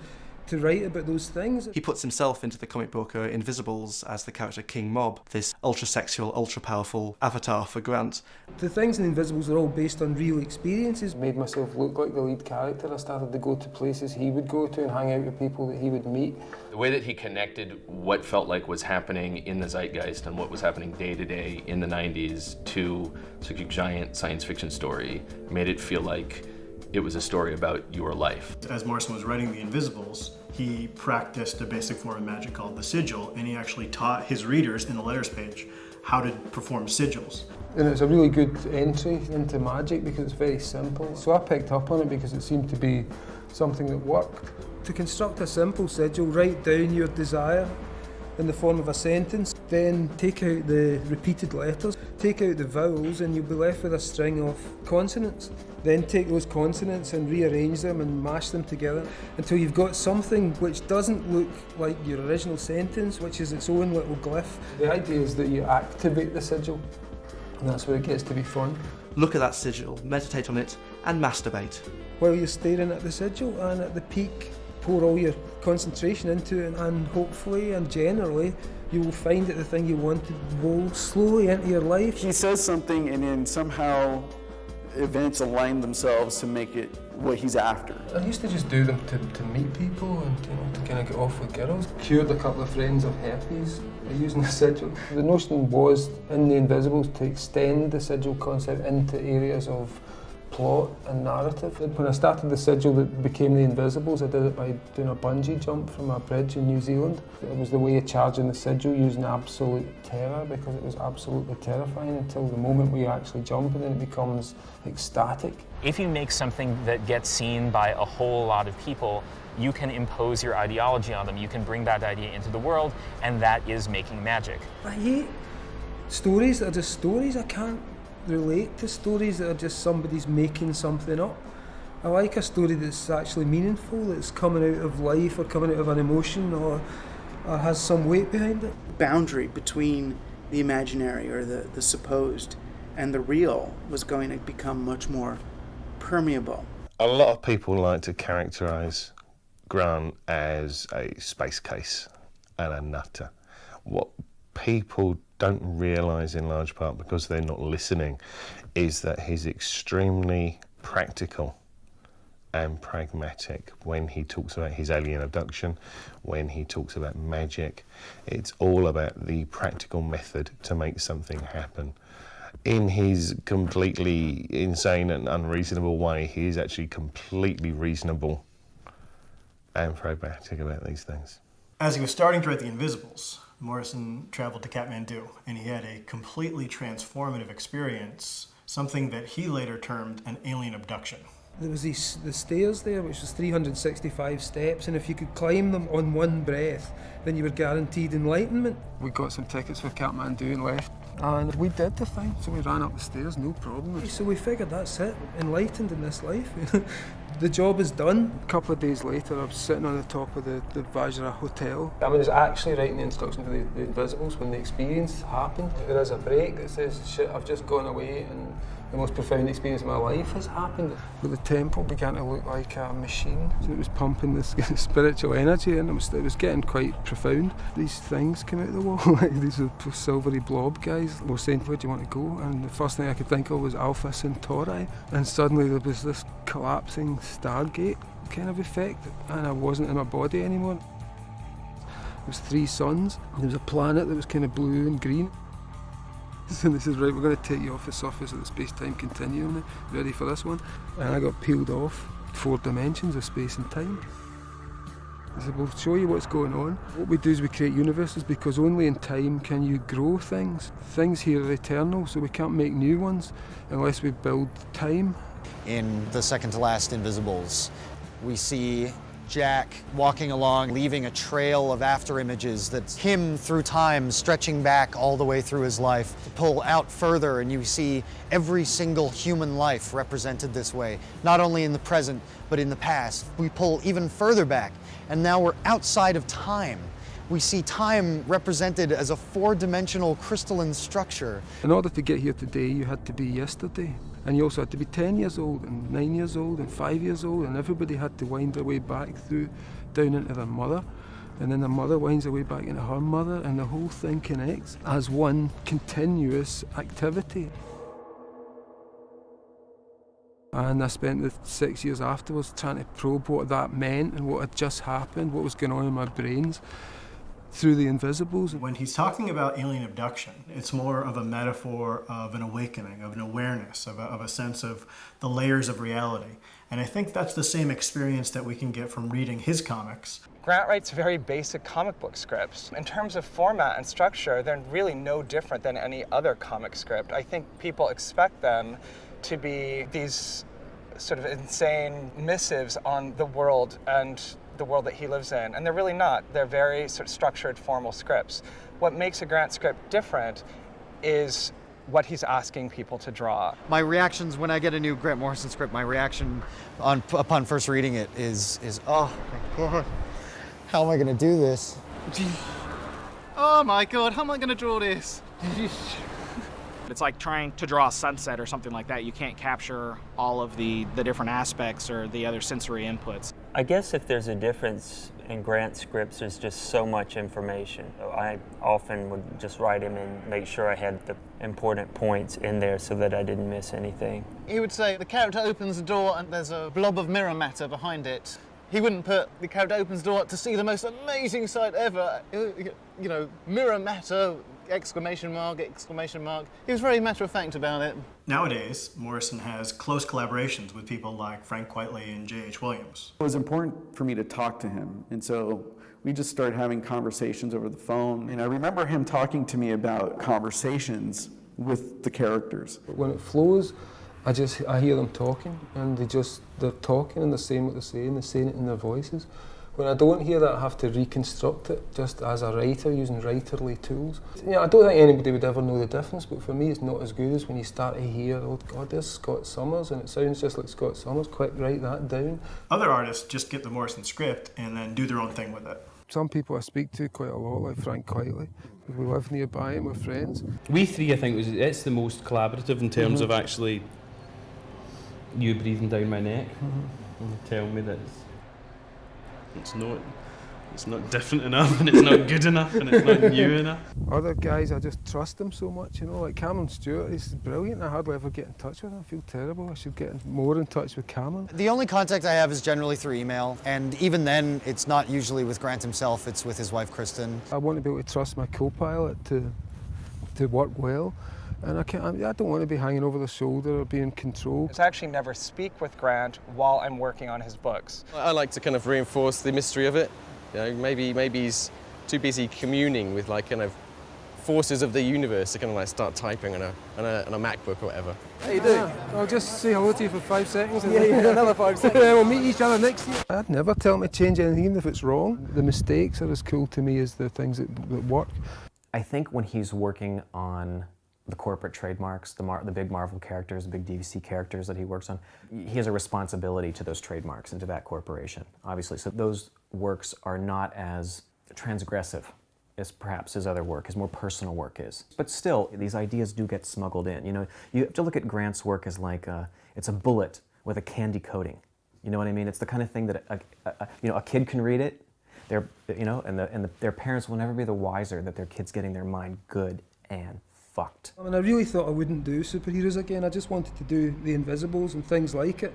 write about those things. He puts himself into the comic book Invisibles as the character King Mob, this ultra-sexual, ultra-powerful avatar for Grant. The things in The Invisibles are all based on real experiences. Made myself look like the lead character. I started to go to places he would go to and hang out with people that he would meet. The way that he connected what felt like was happening in the zeitgeist and what was happening day to day in the 90s to such a giant science fiction story made it feel like it was a story about your life. As Morrison was writing The Invisibles, he practiced a basic form of magic called the sigil, and he actually taught his readers in the letters page how to perform sigils. And it's a really good entry into magic because it's very simple. So I picked up on it because it seemed to be something that worked. To construct a simple sigil, write down your desire in the form of a sentence, then take out the repeated letters, take out the vowels, and you'll be left with a string of consonants. Then take those consonants and rearrange them and mash them together until you've got something which doesn't look like your original sentence, which is its own little glyph. The idea is that you activate the sigil, and that's where it gets to be fun. Look at that sigil, meditate on it, and masturbate. While you're staring at the sigil and at the peak, pour all your concentration into it, and hopefully and generally you will find that the thing you wanted will slowly enter your life. He says something and then somehow events align themselves to make it what he's after. I used to just do them to meet people and to kind of get off with girls. Cured a couple of friends of herpes by using the sigil. The notion was in the Invisibles to extend the sigil concept into areas of plot and narrative. When I started the sigil that became the Invisibles, I did it by doing a bungee jump from a bridge in New Zealand. It was the way of charging the sigil using absolute terror, because it was absolutely terrifying until the moment we actually jump, and then it becomes ecstatic. If you make something that gets seen by a whole lot of people, you can impose your ideology on them. You can bring that idea into the world, and that is making magic. I hate stories that are just stories. I can't relate to stories that are just somebody's making something up. I like a story that's actually meaningful, that's coming out of life or coming out of an emotion or has some weight behind it. The boundary between the imaginary or the supposed and the real was going to become much more permeable. A lot of people like to characterise Grant as a space case and a nutter. What people don't realise in large part because they're not listening is that he's extremely practical and pragmatic when he talks about his alien abduction, when he talks about magic. It's all about the practical method to make something happen. In his completely insane and unreasonable way, he is actually completely reasonable and pragmatic about these things. As he was starting to write The Invisibles, Morrison traveled to Kathmandu, and he had a completely transformative experience, something that he later termed an alien abduction. There was the stairs there, which was 365 steps, and if you could climb them on one breath, then you were guaranteed enlightenment. We got some tickets for Kathmandu and left, and we did the thing, so we ran up the stairs, no problem. So we figured that's it, enlightened in this life. The job is done. A couple of days later, I was sitting on the top of the Vajra Hotel. I was actually writing the instructions for the Invisibles when the experience happened. There is a break that says, shit, I've just gone away and the most profound experience of my life has happened. But the temple began to look like a machine. So it was pumping this spiritual energy, and it was getting quite profound. These things came out of the wall, like these silvery blob guys were saying, where do you want to go? And the first thing I could think of was Alpha Centauri. And suddenly there was this collapsing Stargate kind of effect, and I wasn't in my body anymore. There was 3 suns. There was a planet that was kind of blue and green. So they said, right, we're going to take you off the surface of the space-time continuum now. Ready for this one? And I got peeled off 4 dimensions of space and time. They said, we'll show you what's going on. What we do is we create universes, because only in time can you grow things. Things here are eternal, so we can't make new ones unless we build time. In the second to last Invisibles, we see Jack walking along, leaving a trail of after images that's him through time, stretching back all the way through his life. Pull out further and you see every single human life represented this way, not only in the present, but in the past. We pull even further back, and now we're outside of time. We see time represented as a 4-dimensional crystalline structure. In order to get here today, you had to be yesterday. And you also had to be 10 years old, and 9 years old, and 5 years old, and everybody had to wind their way back through, down into their mother. And then the mother winds her way back into her mother, and the whole thing connects as one continuous activity. And I spent the 6 years afterwards trying to probe what that meant and what had just happened, what was going on in my brains, through the Invisibles. When he's talking about alien abduction, it's more of a metaphor of an awakening, of an awareness, of a sense of the layers of reality. And I think that's the same experience that we can get from reading his comics. Grant writes very basic comic book scripts. In terms of format and structure, they're really no different than any other comic script. I think people expect them to be these sort of insane missives on the world and the world that he lives in, and they're really not. They're very sort of structured, formal scripts. What makes a Grant script different is what he's asking people to draw. My reactions when I get a new Grant Morrison script, my reaction upon first reading it is oh my God, how am I gonna do this? Oh my God, how am I gonna draw this? It's like trying to draw a sunset or something like that. You can't capture all of the different aspects or the other sensory inputs. I guess if there's a difference in Grant scripts, there's just so much information. I often would just write him and make sure I had the important points in there so that I didn't miss anything. He would say the character opens the door and there's a blob of mirror matter behind it. He wouldn't put the character opens the door to see the most amazing sight ever. You know, mirror matter, exclamation mark, exclamation mark. He was very matter-of-fact about it. Nowadays, Morrison has close collaborations with people like Frank Quitely and J.H. Williams. It was important for me to talk to him, and so we just started having conversations over the phone. And I remember him talking to me about conversations with the characters. When it flows, I hear them talking, and they're talking and they're saying what they're saying it in their voices. When I don't hear that, I have to reconstruct it just as a writer, using writerly tools. I don't think anybody would ever know the difference, but for me it's not as good as when you start to hear, oh God, there's Scott Summers, and it sounds just like Scott Summers. Quick, write that down. Other artists just get the Morrison script and then do their own thing with it. Some people I speak to quite a lot, like Frank Quitely. We live nearby and we're friends. We three, I think, it's the most collaborative in terms of actually you breathing down my neck and telling me that it's not different enough, and it's not good enough, and it's not new enough. Other guys, I just trust them so much, like Cameron Stewart, he's brilliant. I hardly ever get in touch with him. I feel terrible. I should get more in touch with Cameron. The only contact I have is generally through email, and even then, it's not usually with Grant himself, it's with his wife, Kristen. I want to be able to trust my co-pilot to work well. And I don't want to be hanging over the shoulder or be in control. I actually never speak with Grant while I'm working on his books. I like to kind of reinforce the mystery of it. Maybe he's too busy communing with like kind of forces of the universe to kind of like start typing on a MacBook or whatever. How you doing? I'll just say hello to you for 5 seconds. Yeah, another 5 seconds. We'll meet each other next year. I'd never tell him to change anything, even if it's wrong. The mistakes are as cool to me as the things that work. I think when he's working on the corporate trademarks, the big Marvel characters, the big DC characters that he works on, he has a responsibility to those trademarks and to that corporation, obviously. So those works are not as transgressive as perhaps his other work, his more personal work is. But still, these ideas do get smuggled in. You have to look at Grant's work as like it's a bullet with a candy coating. You know what I mean? It's the kind of thing that a kid can read it, and their parents will never be the wiser that their kid's getting their mind good and fucked. I really thought I wouldn't do superheroes again. I just wanted to do The Invisibles and things like it.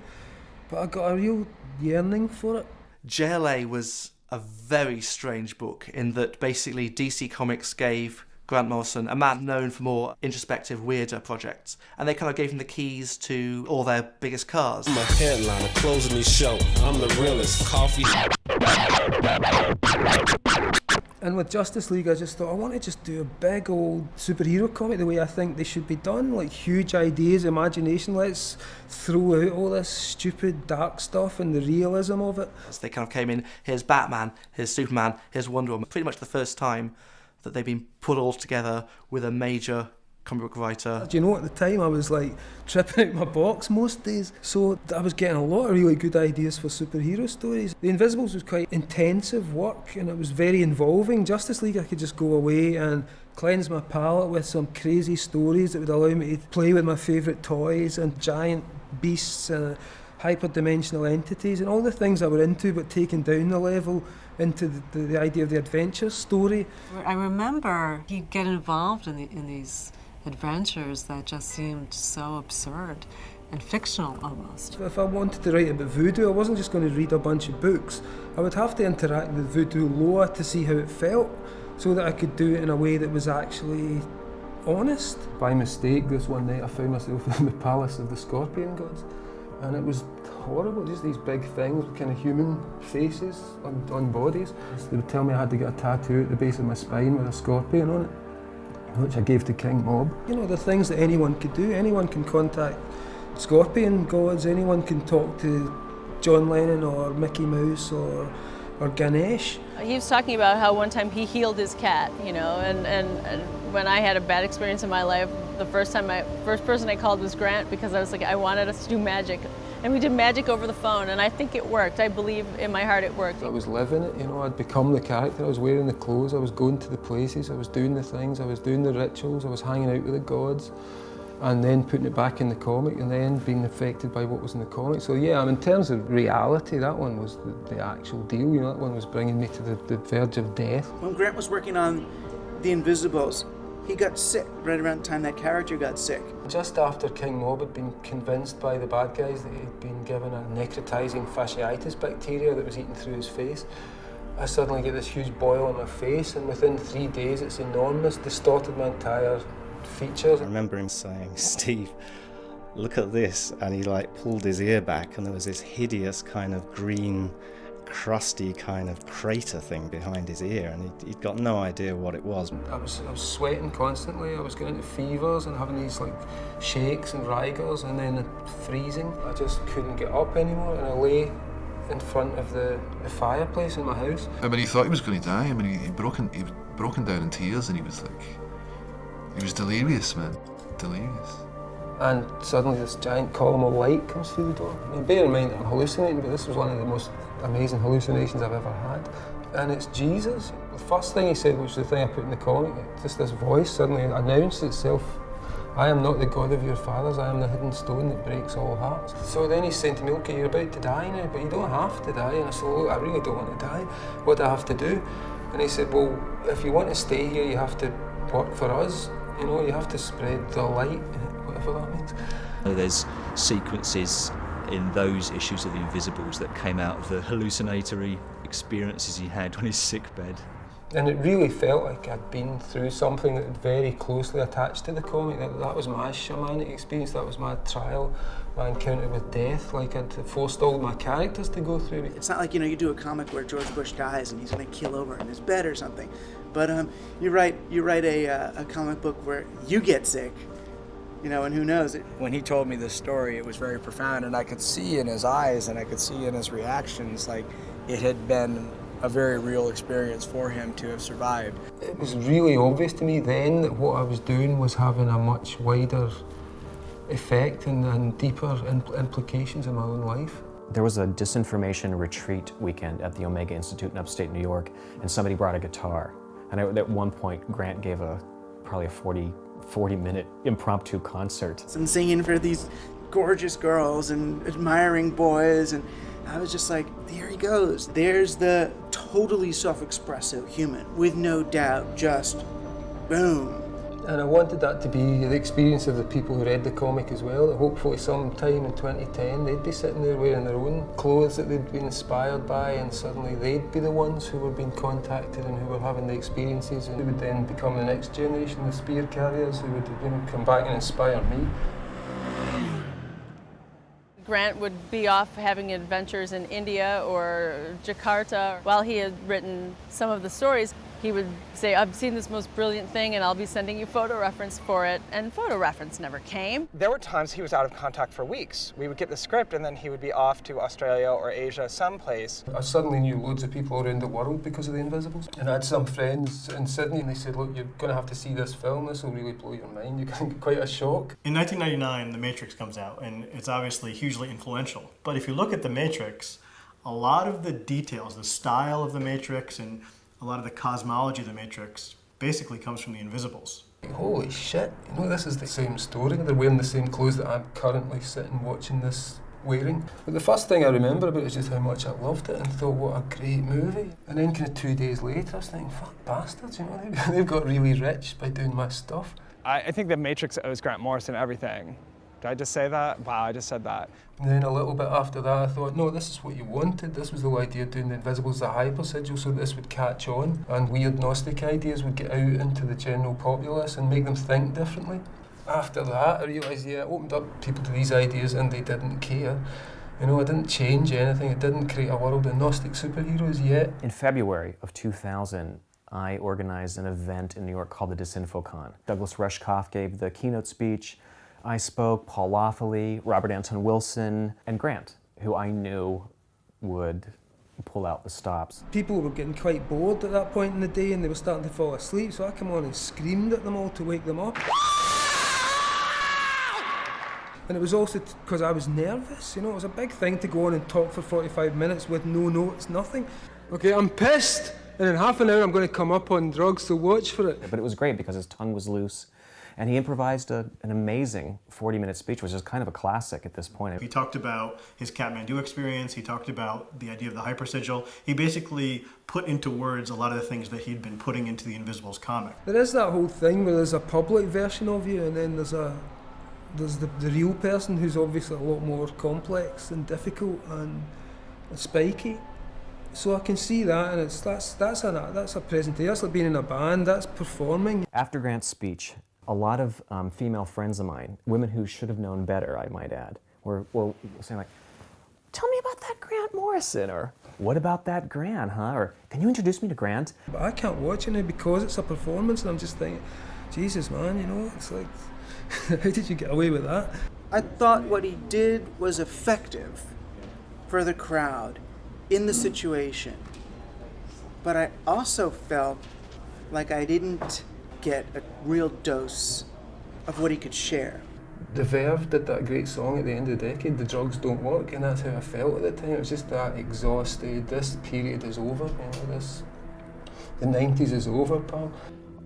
But I got a real yearning for it. JLA was a very strange book in that basically DC Comics gave Grant Morrison a man known for more introspective, weirder projects, and they kind of gave him the keys to all their biggest cars. I'm a headliner, closing the show. I'm the realest. Coffee. And with Justice League, I just thought, I want to just do a big old superhero comic the way I think they should be done, like huge ideas, imagination. Let's throw out all this stupid dark stuff and the realism of it. So they kind of came in, here's Batman, here's Superman, here's Wonder Woman. Pretty much the first time that they've been put all together with a major comic book writer. Do you know, at the time I was like tripping out my box most days, so I was getting a lot of really good ideas for superhero stories. The Invisibles was quite intensive work and it was very involving. Justice League, I could just go away and cleanse my palate with some crazy stories that would allow me to play with my favourite toys and giant beasts and hyperdimensional entities and all the things I were into, but taking down the level into the idea of the adventure story. I remember he'd get involved in these adventures that just seemed so absurd and fictional almost. If I wanted to write about voodoo, I wasn't just going to read a bunch of books. I would have to interact with voodoo lore to see how it felt, so that I could do it in a way that was actually honest. By mistake, this one night I found myself in the palace of the Scorpion gods, and it was horrible, just these big things with kind of human faces on bodies. They would tell me I had to get a tattoo at the base of my spine with a scorpion on it, which I gave to King Mob. The things that anyone could do. Anyone can contact Scorpion gods, anyone can talk to John Lennon or Mickey Mouse or or Ganesh. He was talking about how one time he healed his cat, you know, and when I had a bad experience in my life, the first person I called was Grant, because I was like, I wanted us to do magic. And we did magic over the phone, and I think it worked. I believe in my heart it worked. I was living it, you know, I'd become the character, I was wearing the clothes, I was going to the places, I was doing the things, I was doing the rituals, I was hanging out with the gods, and then putting it back in the comic, and then being affected by what was in the comic. So yeah, I mean, in terms of reality, that one was the actual deal, you know, that one was bringing me to the verge of death. When Grant was working on The Invisibles, he got sick right around the time that character got sick. Just after King Mob had been convinced by the bad guys that he'd been given a necrotizing fasciitis bacteria that was eating through his face, I suddenly get this huge boil on my face, and within 3 days it's enormous, distorted my entire features. I remember him saying, Steve, look at this, and he like pulled his ear back and there was this hideous kind of green, crusty kind of crater thing behind his ear, and he'd got no idea what it was. I was sweating constantly, I was getting into fevers and having these like shakes and rigors and then freezing. I just couldn't get up anymore, and I lay in front of the fireplace in my house. I mean, he thought he was going to die. I mean, he was broken down in tears, and he was delirious, man, delirious. And suddenly this giant column of light comes through the door. I mean, bear in mind I'm hallucinating, but this was one of the most amazing hallucinations I've ever had. And it's Jesus. The first thing he said, which is the thing I put in the comic, just this voice suddenly announced itself. I am not the God of your fathers, I am the hidden stone that breaks all hearts. So then he's saying to me, okay, you're about to die now, but you don't have to die. And I said, look, I really don't want to die. What do I have to do? And he said, well, if you want to stay here, you have to work for us. You know, you have to spread the light, whatever that means. There's sequences in those issues of The Invisibles that came out of the hallucinatory experiences he had on his sickbed. And it really felt like I'd been through something that had very closely attached to the comic. That was my shamanic experience, that was my trial, my encounter with death, like I'd forced all my characters to go through. It's not like, you know, you do a comic where George Bush dies and he's going to keel over in his bed or something. But you write a comic book where you get sick, you know, and who knows it. When he told me this story, it was very profound, and I could see in his eyes and I could see in his reactions, like it had been a very real experience for him to have survived. It was really obvious to me then that what I was doing was having a much wider effect and deeper implications in my own life. There was a disinformation retreat weekend at the Omega Institute in upstate New York, and somebody brought a guitar. And at one point, Grant gave probably a 40-minute impromptu concert. I'm singing for these gorgeous girls and admiring boys, and I was just like, there he goes. There's the totally self-expressive human, with no doubt, just boom. And I wanted that to be the experience of the people who read the comic as well, that hopefully sometime in 2010 they'd be sitting there wearing their own clothes that they'd been inspired by, and suddenly they'd be the ones who were being contacted and who were having the experiences, and who would then become the next generation of spear carriers who would come back and inspire me. Grant would be off having adventures in India or Jakarta. While he had written some of the stories, he would say, I've seen this most brilliant thing and I'll be sending you photo reference for it. And photo reference never came. There were times he was out of contact for weeks. We would get the script and then he would be off to Australia or Asia someplace. I suddenly knew loads of people around the world because of The Invisibles. And I had some friends in Sydney and they said, look, you're going to have to see this film, this will really blow your mind. You're going to get quite a shock. In 1999, The Matrix comes out, and it's obviously hugely influential. But if you look at The Matrix, a lot of the details, the style of The Matrix, and a lot of the cosmology of The Matrix basically comes from The Invisibles. Holy shit, you know, this is the same story. They're wearing the same clothes that I'm currently sitting watching this wearing. But the first thing I remember about it is just how much I loved it and thought, what a great movie. And then kind of 2 days later, I was thinking, fuck bastards, you know, they've got really rich by doing my stuff. I think The Matrix owes Grant Morrison everything. Did I just say that? Wow, I just said that. And then a little bit after that, I thought, no, this is what you wanted. This was the whole idea of doing The Invisibles as a hyper sigil so this would catch on and weird Gnostic ideas would get out into the general populace and make them think differently. After that, I realised, yeah, it opened up people to these ideas and they didn't care. You know, I didn't change anything. It didn't create a world of Gnostic superheroes yet. In February of 2000, I organized an event in New York called the DisinfoCon. Douglas Rushkoff gave the keynote speech. I spoke, Paul Lawfully, Robert Anton Wilson, and Grant, who I knew would pull out the stops. People were getting quite bored at that point in the day and they were starting to fall asleep, so I came on and screamed at them all to wake them up. And it was also because I was nervous, you know, it was a big thing to go on and talk for 45 minutes with no notes, nothing. Okay, I'm pissed, and in half an hour I'm going to come up on drugs, so watch for it. But it was great because his tongue was loose, and he improvised an amazing 40-minute speech, which is kind of a classic at this point. He talked about his Kathmandu experience, he talked about the idea of the hypersigil. He basically put into words a lot of the things that he'd been putting into the Invisibles comic. There is that whole thing where there's a public version of you, and then there's the real person who's obviously a lot more complex and difficult and spiky. So I can see that, and that's a presentation. That's like being in a band. That's performing. After Grant's speech, a lot of female friends of mine, women who should have known better, I might add, were saying like, "Tell me about that Grant Morrison," or "What about that Grant, huh?" Or "Can you introduce me to Grant?" But I can't watch it now because it's a performance, and I'm just thinking, Jesus, man, you know, it's like, how did you get away with that? I thought what he did was effective for the crowd in the situation, but I also felt like I didn't get a real dose of what he could share. The Verve did that great song at the end of the decade, "The Drugs Don't Work," and that's how I felt at the time. It was just that exhausted, this period is over, you know, the 90s is over, pal.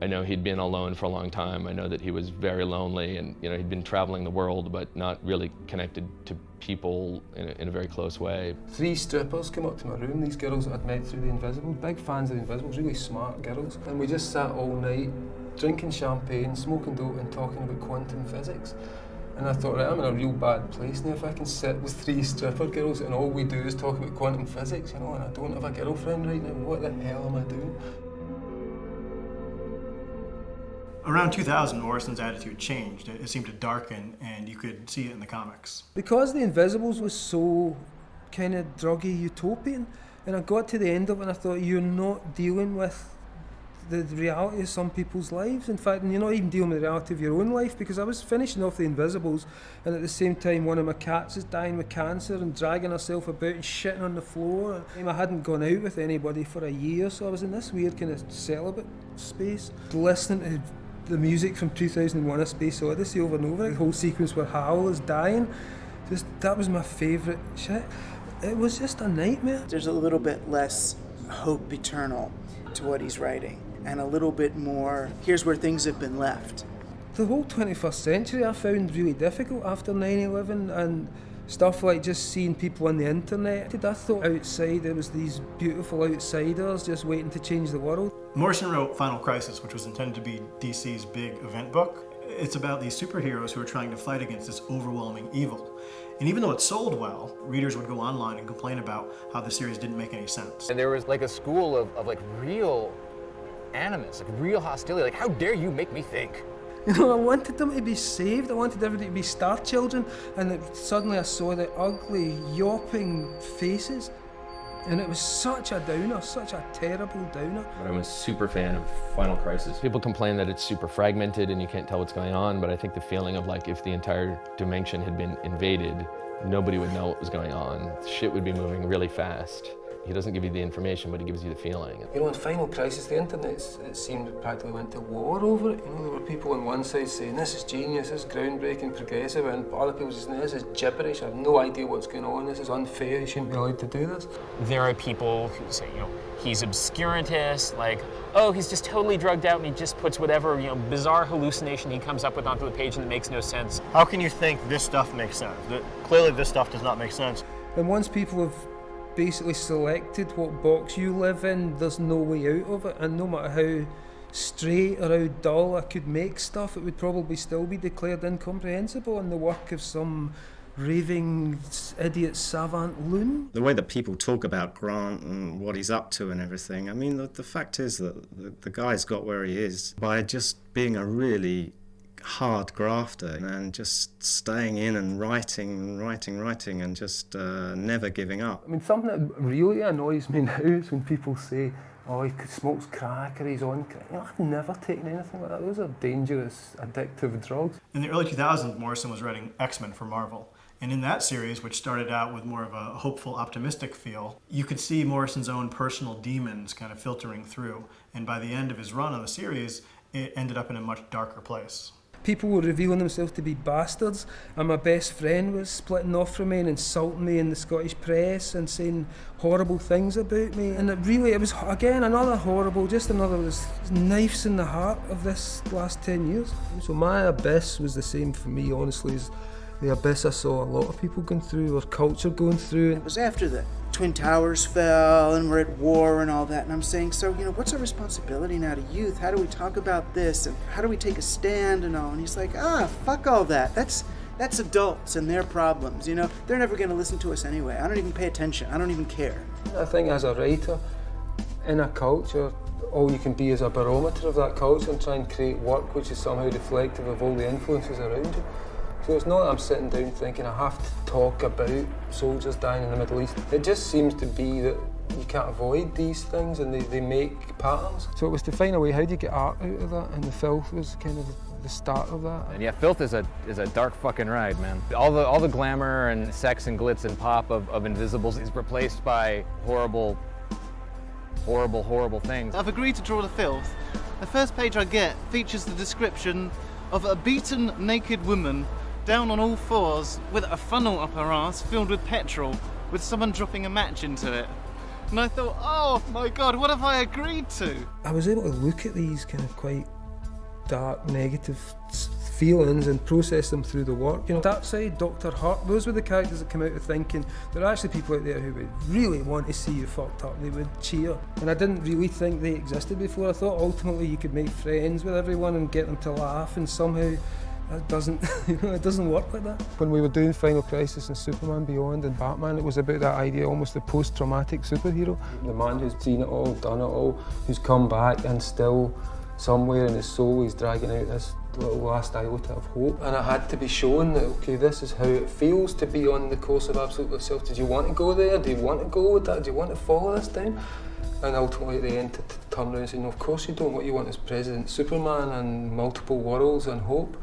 I know he'd been alone for a long time. I know that he was very lonely, and you know, he'd been traveling the world but not really connected to people in a very close way. 3 strippers came up to my room, these girls that I'd met through the Invisibles, big fans of the Invisibles, really smart girls, and we just sat all night drinking champagne, smoking dope and talking about quantum physics. And I thought, right, I'm in a real bad place now if I can sit with 3 stripper girls and all we do is talk about quantum physics, you know, and I don't have a girlfriend right now. What the hell am I doing? Around 2000, Morrison's attitude changed. It seemed to darken, and you could see it in the comics. Because the Invisibles was so kind of druggy utopian, and I got to the end of it and I thought, you're not dealing with the reality of some people's lives. In fact, and you're not even dealing with the reality of your own life, because I was finishing off the Invisibles, and at the same time one of my cats is dying with cancer and dragging herself about and shitting on the floor. And I hadn't gone out with anybody for a year, so I was in this weird kind of celibate space, listening to the music from 2001: A Space Odyssey over and over. The whole sequence where Hal is dying, that was my favourite shit. It was just a nightmare. There's a little bit less hope eternal to what he's writing, and a little bit more, here's where things have been left. The whole 21st century I found really difficult after 9/11, and stuff like just seeing people on the internet. I thought outside there was these beautiful outsiders just waiting to change the world. Morrison wrote Final Crisis, which was intended to be DC's big event book. It's about these superheroes who are trying to fight against this overwhelming evil. And even though it sold well, readers would go online and complain about how the series didn't make any sense. And there was like a school of like real animus, like real hostility, like how dare you make me think? You know, I wanted them to be saved, I wanted everybody to be star children, and suddenly I saw the ugly, yawping faces, and it was such a downer, such a terrible downer. I'm a super fan of Final Crisis. People complain that it's super fragmented and you can't tell what's going on, but I think the feeling of like if the entire dimension had been invaded, nobody would know what was going on. Shit would be moving really fast. He doesn't give you the information, but he gives you the feeling. You know, in Final Crisis, the internet, it seemed practically went to war over it. You know, there were people on one side saying, this is genius, this is groundbreaking, progressive, and other people saying, this is gibberish, I have no idea what's going on, this is unfair, you shouldn't be allowed to do this. There are people who say, you know, he's obscurantist, like, oh, he's just totally drugged out and he just puts whatever, you know, bizarre hallucination he comes up with onto the page and it makes no sense. How can you think this stuff makes sense? Clearly this stuff does not make sense. And once people have basically selected what box you live in, there's no way out of it, and no matter how straight or how dull I could make stuff, it would probably still be declared incomprehensible and the work of some raving idiot savant loon. The way that people talk about Grant and what he's up to and everything, I mean, the fact is that the guy's got where he is by just being a really hard grafter and just staying in and writing and just never giving up. I mean, something that really annoys me now is when people say, Oh, he smokes crack or he's on crack. You know, I've never taken anything like that. Those are dangerous, addictive drugs. In the early 2000s, Morrison was writing X-Men for Marvel. And in that series, which started out with more of a hopeful, optimistic feel, you could see Morrison's own personal demons kind of filtering through. And by the end of his run on the series, it ended up in a much darker place. People were revealing themselves to be bastards, and my best friend was splitting off from me and insulting me in the Scottish press and saying horrible things about me. And it was, again, another horrible, just another knives in the heart of this last 10 years. So my abyss was the same for me, honestly, as the abyss I saw a lot of people going through, or culture going through. It was after the Twin Towers fell and we're at war and all that, and I'm saying, so, what's our responsibility now to youth? How do we talk about this, and how do we take a stand and all? And he's like, fuck all that. That's adults and their problems, They're never going to listen to us anyway. I don't even pay attention. I don't even care. I think as a writer, in a culture, all you can be is a barometer of that culture and try and create work which is somehow reflective of all the influences around you. So it's not that I'm sitting down thinking I have to talk about soldiers dying in the Middle East. It just seems to be that you can't avoid these things and they make patterns. So it was to find a way, how do you get art out of that? And the filth was kind of the start of that. And yeah, filth is a dark fucking ride, man. All the glamour and sex and glitz and pop of Invisibles is replaced by horrible things. I've agreed to draw the filth. The first page I get features the description of a beaten naked woman down on all fours with a funnel up her ass filled with petrol, with someone dropping a match into it. And I thought, oh my God, what have I agreed to? I was able to look at these kind of quite dark, negative feelings and process them through the work. That side, Dr. Hurt, those were the characters that came out of thinking there are actually people out there who would really want to see you fucked up. They would cheer. And I didn't really think they existed before. I thought ultimately you could make friends with everyone and get them to laugh, and somehow that doesn't, it doesn't work like that. When we were doing Final Crisis and Superman Beyond and Batman, it was about that idea, almost the post-traumatic superhero. The man who's seen it all, done it all, who's come back and still somewhere in his soul he's dragging out this little last iota of hope. And it had to be shown that, okay, this is how it feels to be on the course of absolute self. Did you want to go there? Do you want to go with that? Do you want to follow this down? And ultimately at the end to turn around and say, no, of course you don't. What you want is President Superman and multiple worlds and hope.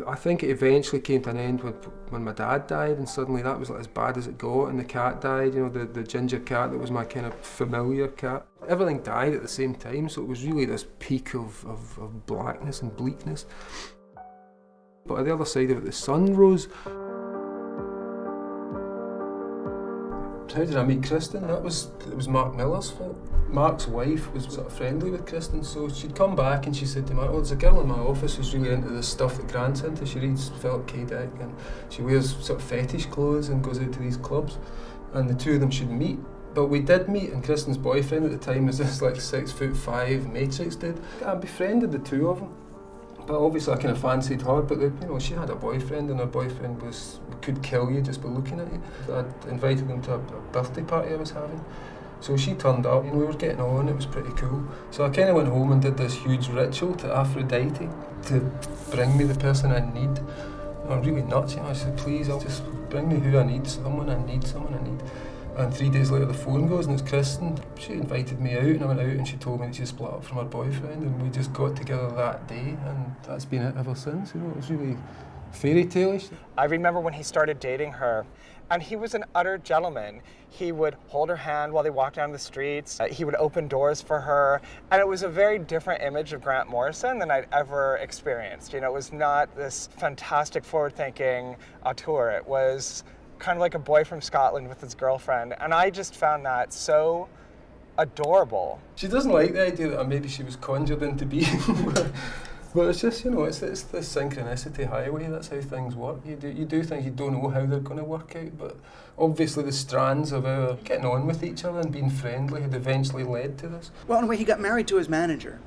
I think it eventually came to an end when my dad died, and suddenly that was like as bad as it got, and the cat died, the ginger cat that was my kind of familiar cat. Everything died at the same time, so it was really this peak of blackness and bleakness. But on the other side of it, the sun rose. How did I meet Kristen? It was Mark Miller's fault. Mark's wife was sort of friendly with Kristen, so she'd come back and she said to Mark, well, there's a girl in my office who's really into this stuff that Grant's into. She reads Philip K. Dick and she wears sort of fetish clothes and goes out to these clubs, and the two of them should meet. But we did meet, and Kristen's boyfriend at the time was this like 6'5" Matrix dude. I befriended the two of them. But obviously I kind of fancied her, but she had a boyfriend, and her boyfriend could kill you just by looking at you. I'd invited them to a birthday party I was having. So she turned up, and we were getting on, it was pretty cool. So I kind of went home and did this huge ritual to Aphrodite to bring me the person I need. I'm really nuts, I said, please, I'll just bring me who I need, someone I need. And 3 days later the phone goes and it's Kristen. She invited me out, and I went out and she told me that she split up from her boyfriend, and we just got together that day, and that's been it ever since. It was really fairy tale-ish. I remember when he started dating her, and he was an utter gentleman. He would hold her hand while they walked down the streets. He would open doors for her, and it was a very different image of Grant Morrison than I'd ever experienced. It was not this fantastic forward-thinking auteur. It was kind of like a boy from Scotland with his girlfriend, and I just found that so adorable. She doesn't like the idea that maybe she was conjured into being, but it's just, it's the synchronicity highway. That's how things work. You do things, you don't know how they're going to work out, but obviously the strands of our getting on with each other and being friendly had eventually led to this. Well, in a way, he got married to his manager,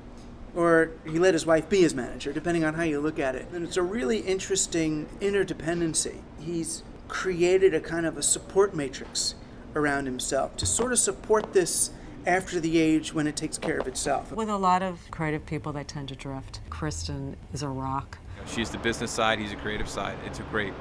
or he let his wife be his manager, depending on how you look at it. And it's a really interesting interdependency. He's created a kind of a support matrix around himself to sort of support this after the age when it takes care of itself. With a lot of creative people, they tend to drift. Kristen is a rock. She's the business side, he's the creative side. It's a great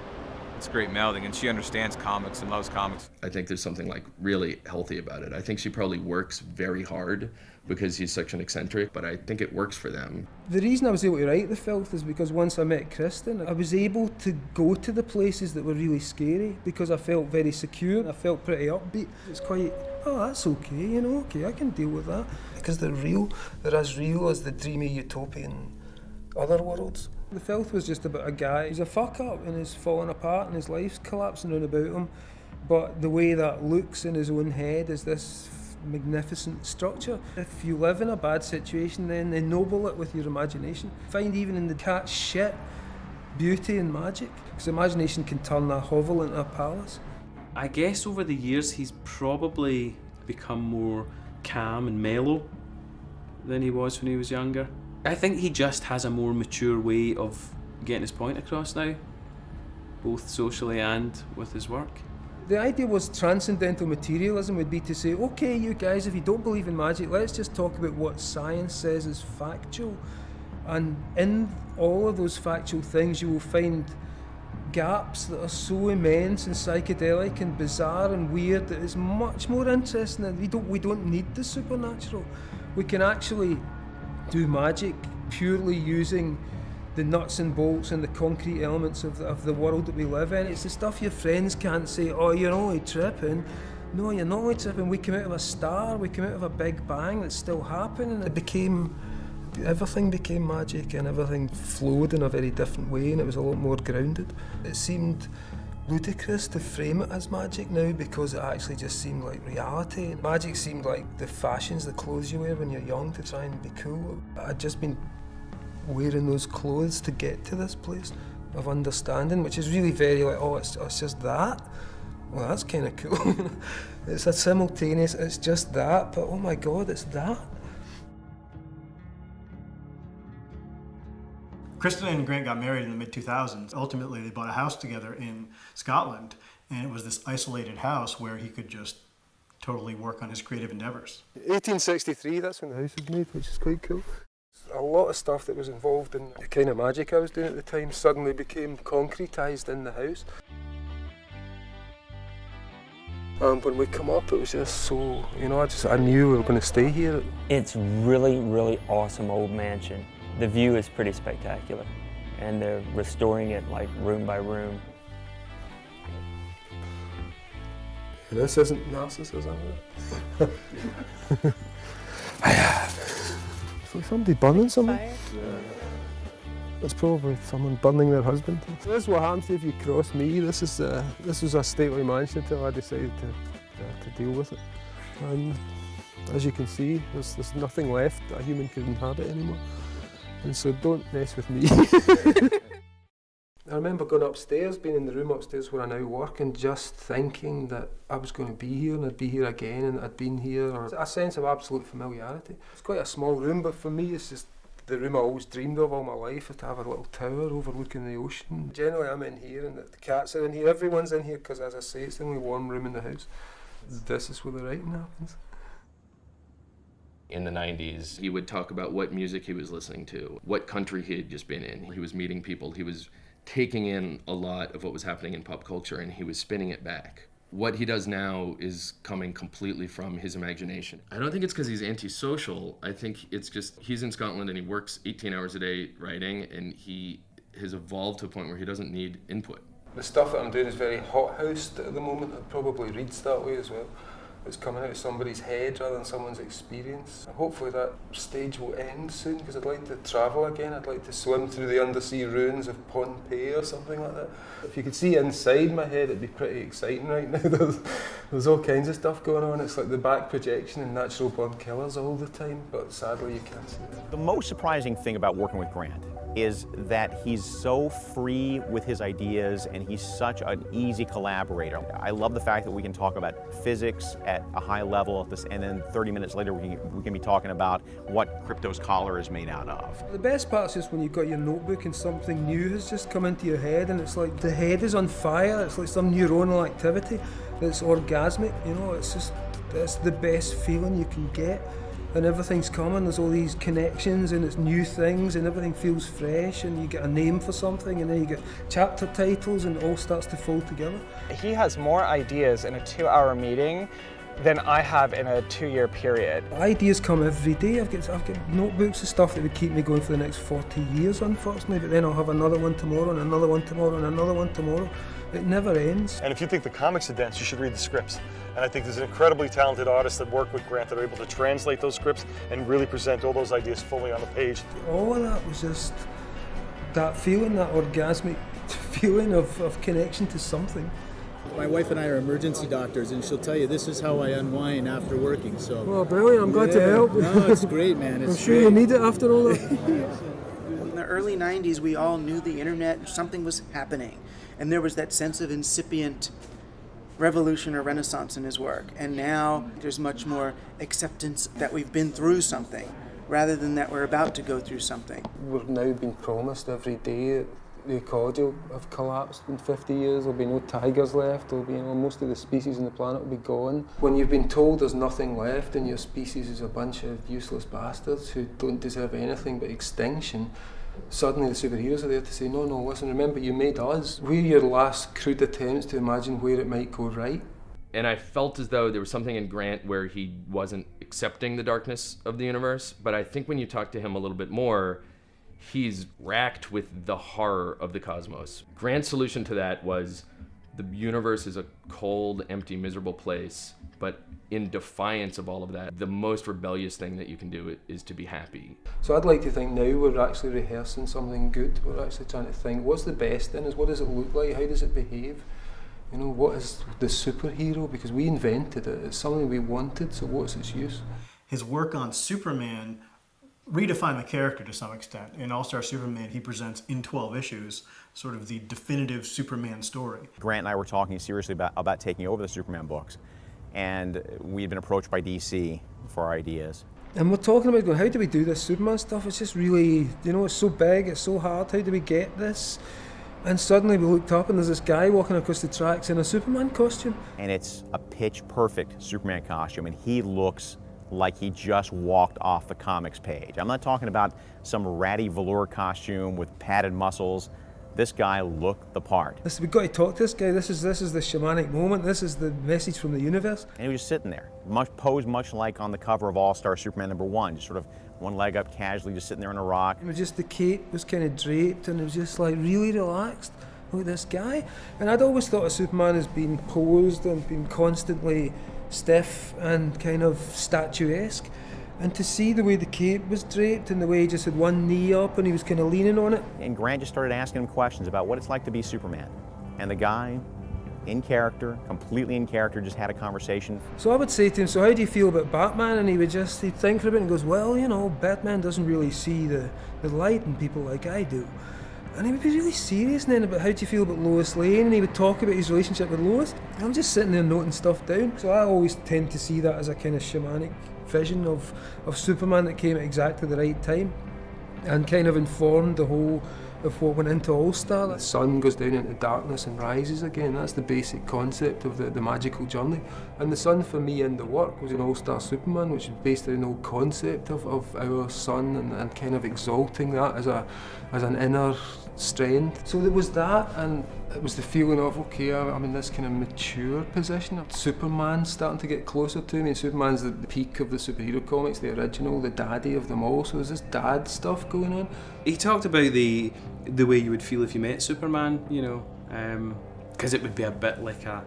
It's a great melding, and she understands comics and loves comics. I think there's something like really healthy about it. I think she probably works very hard because he's such an eccentric, but I think it works for them. The reason I was able to write The Filth is because once I met Kristen, I was able to go to the places that were really scary because I felt very secure. I felt pretty upbeat. It's quite, oh, that's okay, you know, okay, I can deal with that. Because they're real. They're as real as the dreamy utopian other worlds. The Filth was just about a guy who's a fuck up and is falling apart and his life's collapsing around about him, but the way that looks in his own head is this magnificent structure. If you live in a bad situation, then ennoble it with your imagination. Find even in the cat's shit beauty and magic, because imagination can turn a hovel into a palace. I guess over the years he's probably become more calm and mellow than he was when he was younger. I think he just has a more mature way of getting his point across now, both socially and with his work. The idea was transcendental materialism would be to say, okay, you guys, if you don't believe in magic, let's just talk about what science says is factual. And in all of those factual things, you will find gaps that are so immense and psychedelic and bizarre and weird that it's much more interesting. And we don't need the supernatural. We can actually do magic purely using the nuts and bolts and the concrete elements of the world that we live in. It's the stuff your friends can't say, oh, you're only tripping. No, you're not only tripping. We came out of a star, we came out of a big bang that's still happening. Everything became magic and everything flowed in a very different way and it was a lot more grounded. It seemed ludicrous to frame it as magic now because it actually just seemed like reality. Magic seemed like the fashions, the clothes you wear when you're young to try and be cool. I'd just been wearing those clothes to get to this place of understanding, which is really very like, oh, it's just that? Well, that's kind of cool. It's a simultaneous, it's just that, but oh my God, it's that. Kristen and Grant got married in the mid-2000s. Ultimately, they bought a house together in Scotland, and it was this isolated house where he could just totally work on his creative endeavors. 1863, that's when the house was made, which is quite cool. A lot of stuff that was involved in the kind of magic I was doing at the time suddenly became concretised in the house. And when we come up, it was just so, you know, I knew we were going to stay here. It's really, really awesome old mansion. The view is pretty spectacular, and they're restoring it like room by room. This isn't narcissism. It's like somebody burning something. It's probably someone burning their husband. So this is what happens if you cross me. This was a stately mansion until I decided to deal with it. And as you can see, there's nothing left that a human could inhabit anymore. And so don't mess with me. I remember going upstairs, being in the room upstairs where I now work, and just thinking that I was going to be here and I'd be here again and I'd been here. Or a sense of absolute familiarity. It's quite a small room, but for me it's just the room I always dreamed of all my life, is to have a little tower overlooking the ocean. Generally I'm in here and the cats are in here, everyone's in here because, as I say, it's the only warm room in the house. This is where the writing happens. In the 90s, he would talk about what music he was listening to, what country he had just been in. He was meeting people, he was taking in a lot of what was happening in pop culture and he was spinning it back. What he does now is coming completely from his imagination. I don't think it's because he's antisocial. I think it's just he's in Scotland and he works 18 hours a day writing, and he has evolved to a point where he doesn't need input. The stuff that I'm doing is very hothoused at the moment. It probably reads that way as well. It's coming out of somebody's head rather than someone's experience. Hopefully that stage will end soon, because I'd like to travel again. I'd like to swim through the undersea ruins of Pompeii or something like that. If you could see inside my head, it'd be pretty exciting right now. There's all kinds of stuff going on. It's like the back projection and natural born killers all the time, but sadly you can't see that. The most surprising thing about working with Grant is that he's so free with his ideas and he's such an easy collaborator. I love the fact that we can talk about physics at a high level, and then 30 minutes later we can be talking about what Crypto's collar is made out of. The best part is just when you've got your notebook and something new has just come into your head, and it's like the head is on fire. It's like some neuronal activity that's orgasmic, you know. It's the best feeling you can get. and everything's coming. There's all these connections and it's new things and everything feels fresh and you get a name for something and then you get chapter titles and it all starts to fold together. He has more ideas in a 2-hour meeting than I have in a 2-year period. Ideas come every day. I've got notebooks of stuff that would keep me going for the next 40 years, unfortunately, but then I'll have another one tomorrow and another one tomorrow and another one tomorrow. It never ends. And if you think the comics are dense, you should read the scripts. And I think there's incredibly talented artists that work with Grant that are able to translate those scripts and really present all those ideas fully on the page. All of that was just that feeling, that orgasmic feeling of connection to something. My wife and I are emergency doctors, and she'll tell you this is how I unwind after working. So. Well, brilliant. I'm glad to help. No, it's great, man. It's I'm sure you need it after all that. In the early 90s, we all knew the internet, something was happening. And there was that sense of incipient revolution or renaissance in his work. And now there's much more acceptance that we've been through something, rather than that we're about to go through something. We're now being promised every day the ecology will have collapsed in 50 years, there'll be no tigers left, there'll be, most of the species on the planet will be gone. When you've been told there's nothing left and your species is a bunch of useless bastards who don't deserve anything but extinction, suddenly the superheroes are there to say, no, listen, remember you made us. We're your last crude attempts to imagine where it might go right. And I felt as though there was something in Grant where he wasn't accepting the darkness of the universe, but I think when you talk to him a little bit more, he's racked with the horror of the cosmos. Grant's solution to that was the universe is a cold, empty, miserable place, but in defiance of all of that, the most rebellious thing that you can do is to be happy. So I'd like to think now we're actually rehearsing something good. We're actually trying to think, what's the best in us? What does it look like? How does it behave? What is the superhero? Because we invented it. It's something we wanted, so what's its use? His work on Superman redefine the character to some extent. In All-Star Superman, he presents in 12 issues sort of the definitive Superman story. Grant and I were talking seriously about taking over the Superman books, and we had been approached by DC for our ideas. And we're talking about going, how do we do this Superman stuff? It's just really, it's so big, it's so hard, how do we get this? And suddenly we looked up and there's this guy walking across the tracks in a Superman costume. And it's a pitch-perfect Superman costume, and he looks like he just walked off the comics page. I'm not talking about some ratty velour costume with padded muscles. This guy looked the part. We've got to talk to this guy. This is the shamanic moment. This is the message from the universe. And he was just sitting there, posed much like on the cover of All-Star Superman #1, just sort of one leg up casually, just sitting there on a rock. It was just the cape was kind of draped and it was just like really relaxed. Look at this guy. And I'd always thought of Superman as being posed and being constantly stiff and kind of statuesque, and to see the way the cape was draped and the way he just had one knee up and he was kind of leaning on it. And Grant just started asking him questions about what it's like to be Superman. And the guy, in character, completely in character, just had a conversation. So I would say to him, so how do you feel about Batman? And he'd think for a bit and goes, well, Batman doesn't really see the light in people like I do. And he would be really serious then about how do you feel about Lois Lane, and he would talk about his relationship with Lois. And I'm just sitting there noting stuff down. So I always tend to see that as a kind of shamanic vision of Superman that came at exactly the right time and kind of informed the whole of what went into All-Star. The sun goes down into darkness and rises again. That's the basic concept of the magical journey. And the sun for me in the work was an All-Star Superman, which is based on an old concept of our sun and kind of exalting that as an inner strength. So there was that, and it was the feeling of, okay, I'm in this kind of mature position. Superman's starting to get closer to me. Superman's the peak of the superhero comics, the original, the daddy of them all. So there's this dad stuff going on. He talked about the way you would feel if you met Superman, because it would be a bit like a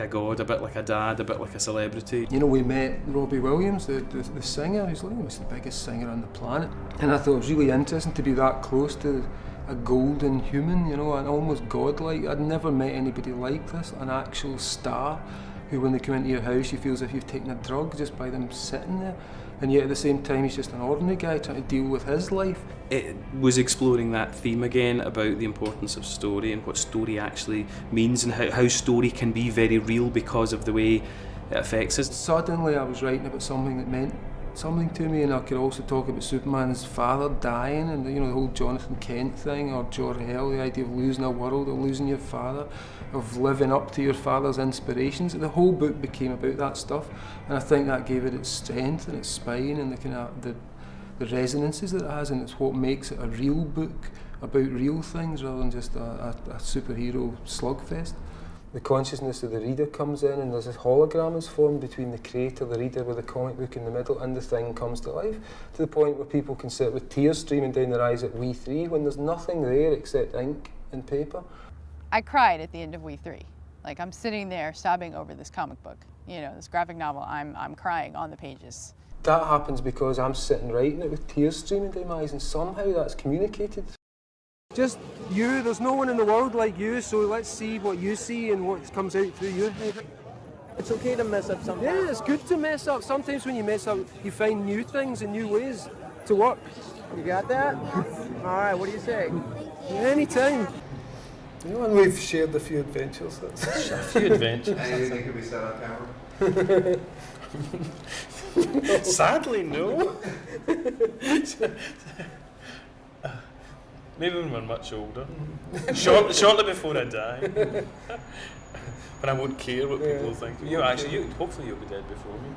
god, a bit like a dad, a bit like a celebrity. We met Robbie Williams, the singer. He's the biggest singer on the planet. And I thought it was really interesting to be that close to a golden human, and almost godlike. I'd never met anybody like this, an actual star who when they come into your house you feel as if you've taken a drug just by them sitting there. And yet at the same time he's just an ordinary guy trying to deal with his life. It was exploring that theme again about the importance of story and what story actually means and how story can be very real because of the way it affects us. Suddenly I was writing about something that meant something to me, and I could also talk about Superman's father dying, and the whole Jonathan Kent thing, or Jor-El, the idea of losing a world or losing your father, of living up to your father's inspirations. The whole book became about that stuff, and I think that gave it its strength and its spine and the kind of the resonances that it has, and it's what makes it a real book about real things rather than just a superhero slugfest. The consciousness of the reader comes in, and there's this hologram is formed between the creator, the reader, with a comic book in the middle, and the thing comes to life, to the point where people can sit with tears streaming down their eyes at We 3 when there's nothing there except ink and paper. I cried at the end of We 3. Like, I'm sitting there sobbing over this comic book, this graphic novel. I'm crying on the pages. That happens because I'm sitting writing it with tears streaming down my eyes, and somehow that's communicated. Just you, there's no one in the world like you, so let's see what you see and what comes out through your head. It's okay to mess up sometimes. Yeah, it's good to mess up. Sometimes when you mess up, you find new things and new ways to work. You got that? All right, what do you say? Yeah, anytime. And we've shared a few adventures. A few adventures. Anything could be said on camera? Sadly, no. Maybe when we're much older. Shortly before I die. But I won't care what people think. Hopefully you'll be dead before me.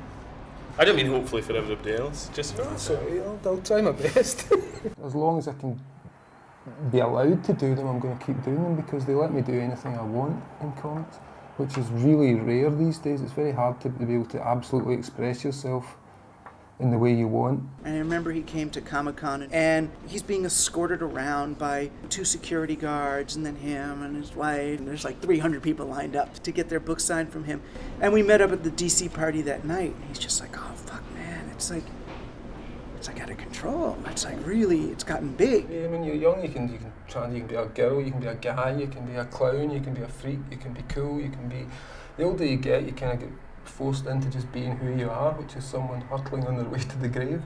I don't mean hopefully for everybody else, just for myself. I'll try my best. As long as I can be allowed to do them, I'm going to keep doing them, because they let me do anything I want in comics, which is really rare these days. It's very hard to be able to absolutely express yourself in the way you want. And I remember he came to Comic-Con, and he's being escorted around by 2 security guards, and then him and his wife, and there's like 300 people lined up to get their book signed from him. And we met up at the DC party that night, and he's just like, oh fuck man, it's like out of control. It's like really, it's gotten big. Yeah, when you're young, you can be a girl, you can be a guy, you can be a clown, you can be a freak, you can be cool, you can be. The older you get, you kind of get forced into just being who you are, which is someone hurtling on their way to the grave.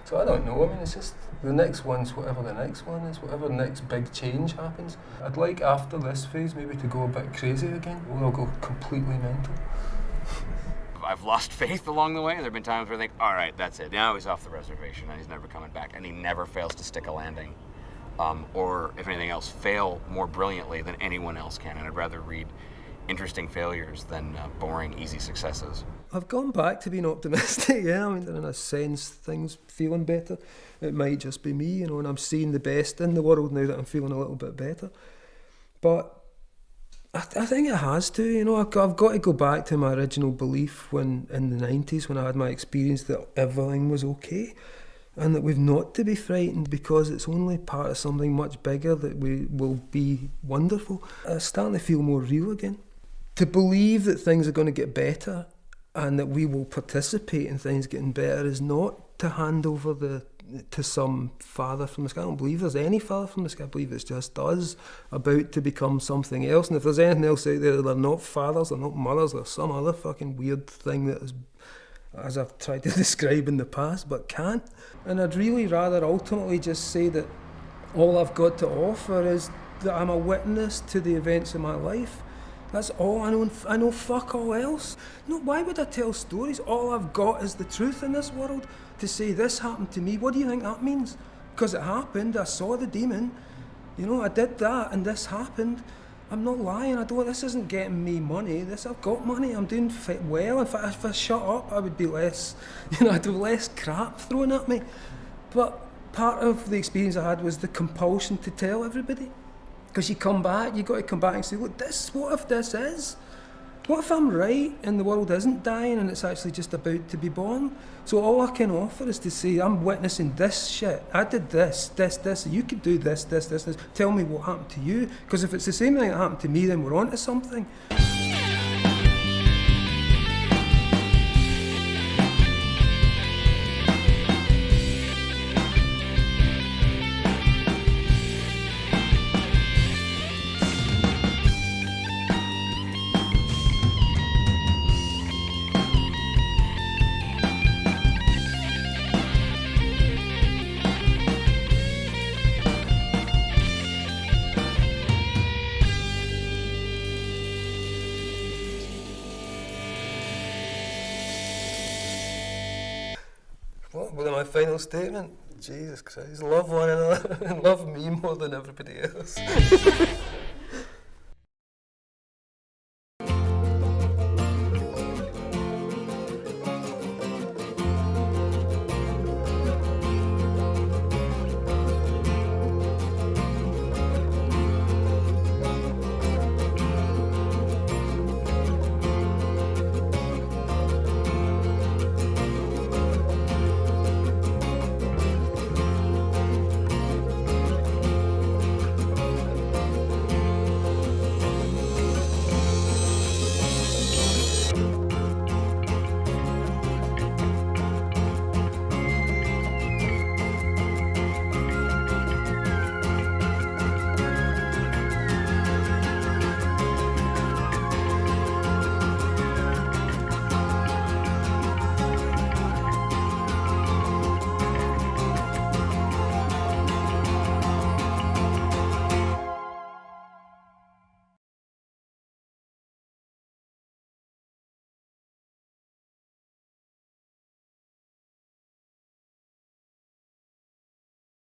So I don't know, I mean, it's just the next one's whatever the next one is, whatever next big change happens. I'd like after this phase maybe to go a bit crazy again, or I'll go completely mental. I've lost faith along the way. There have been times where I think, all right, that's it. Now he's off the reservation and he's never coming back, and he never fails to stick a landing. Or, if anything else, fail more brilliantly than anyone else can, and I'd rather read interesting failures than boring, easy successes. I've gone back to being optimistic, yeah. I mean, in a sense, things feeling better. It might just be me, and I'm seeing the best in the world now that I'm feeling a little bit better. But I think it has to, I've got to go back to my original belief when, in the 90s, when I had my experience that everything was okay, and that we've not to be frightened because it's only part of something much bigger that we will be wonderful. It's starting to feel more real again. To believe that things are going to get better and that we will participate in things getting better is not to hand over to some father from the sky. I don't believe there's any father from the sky. I believe it's just us about to become something else. And if there's anything else out there, they're not fathers, they're not mothers, they're some other fucking weird thing that is, as I've tried to describe in the past, but can't. And I'd really rather ultimately just say that all I've got to offer is that I'm a witness to the events of my life. That's all I know. I know fuck all else. No, why would I tell stories? All I've got is the truth in this world. To say this happened to me, what do you think that means? Because it happened, I saw the demon, I did that and this happened. I'm not lying, this isn't getting me money, I've got money, I'm doing well. In fact, if I shut up, I would be less, I'd have less crap thrown at me. But part of the experience I had was the compulsion to tell everybody. Because you come back, you've got to come back and say, look, what if this is? What if I'm right and the world isn't dying and it's actually just about to be born? So all I can offer is to say, I'm witnessing this shit. I did this. You could do this. Tell me what happened to you. Because if it's the same thing that happened to me, then we're onto something. Well, my final statement, Jesus Christ, love one another and love me more than everybody else.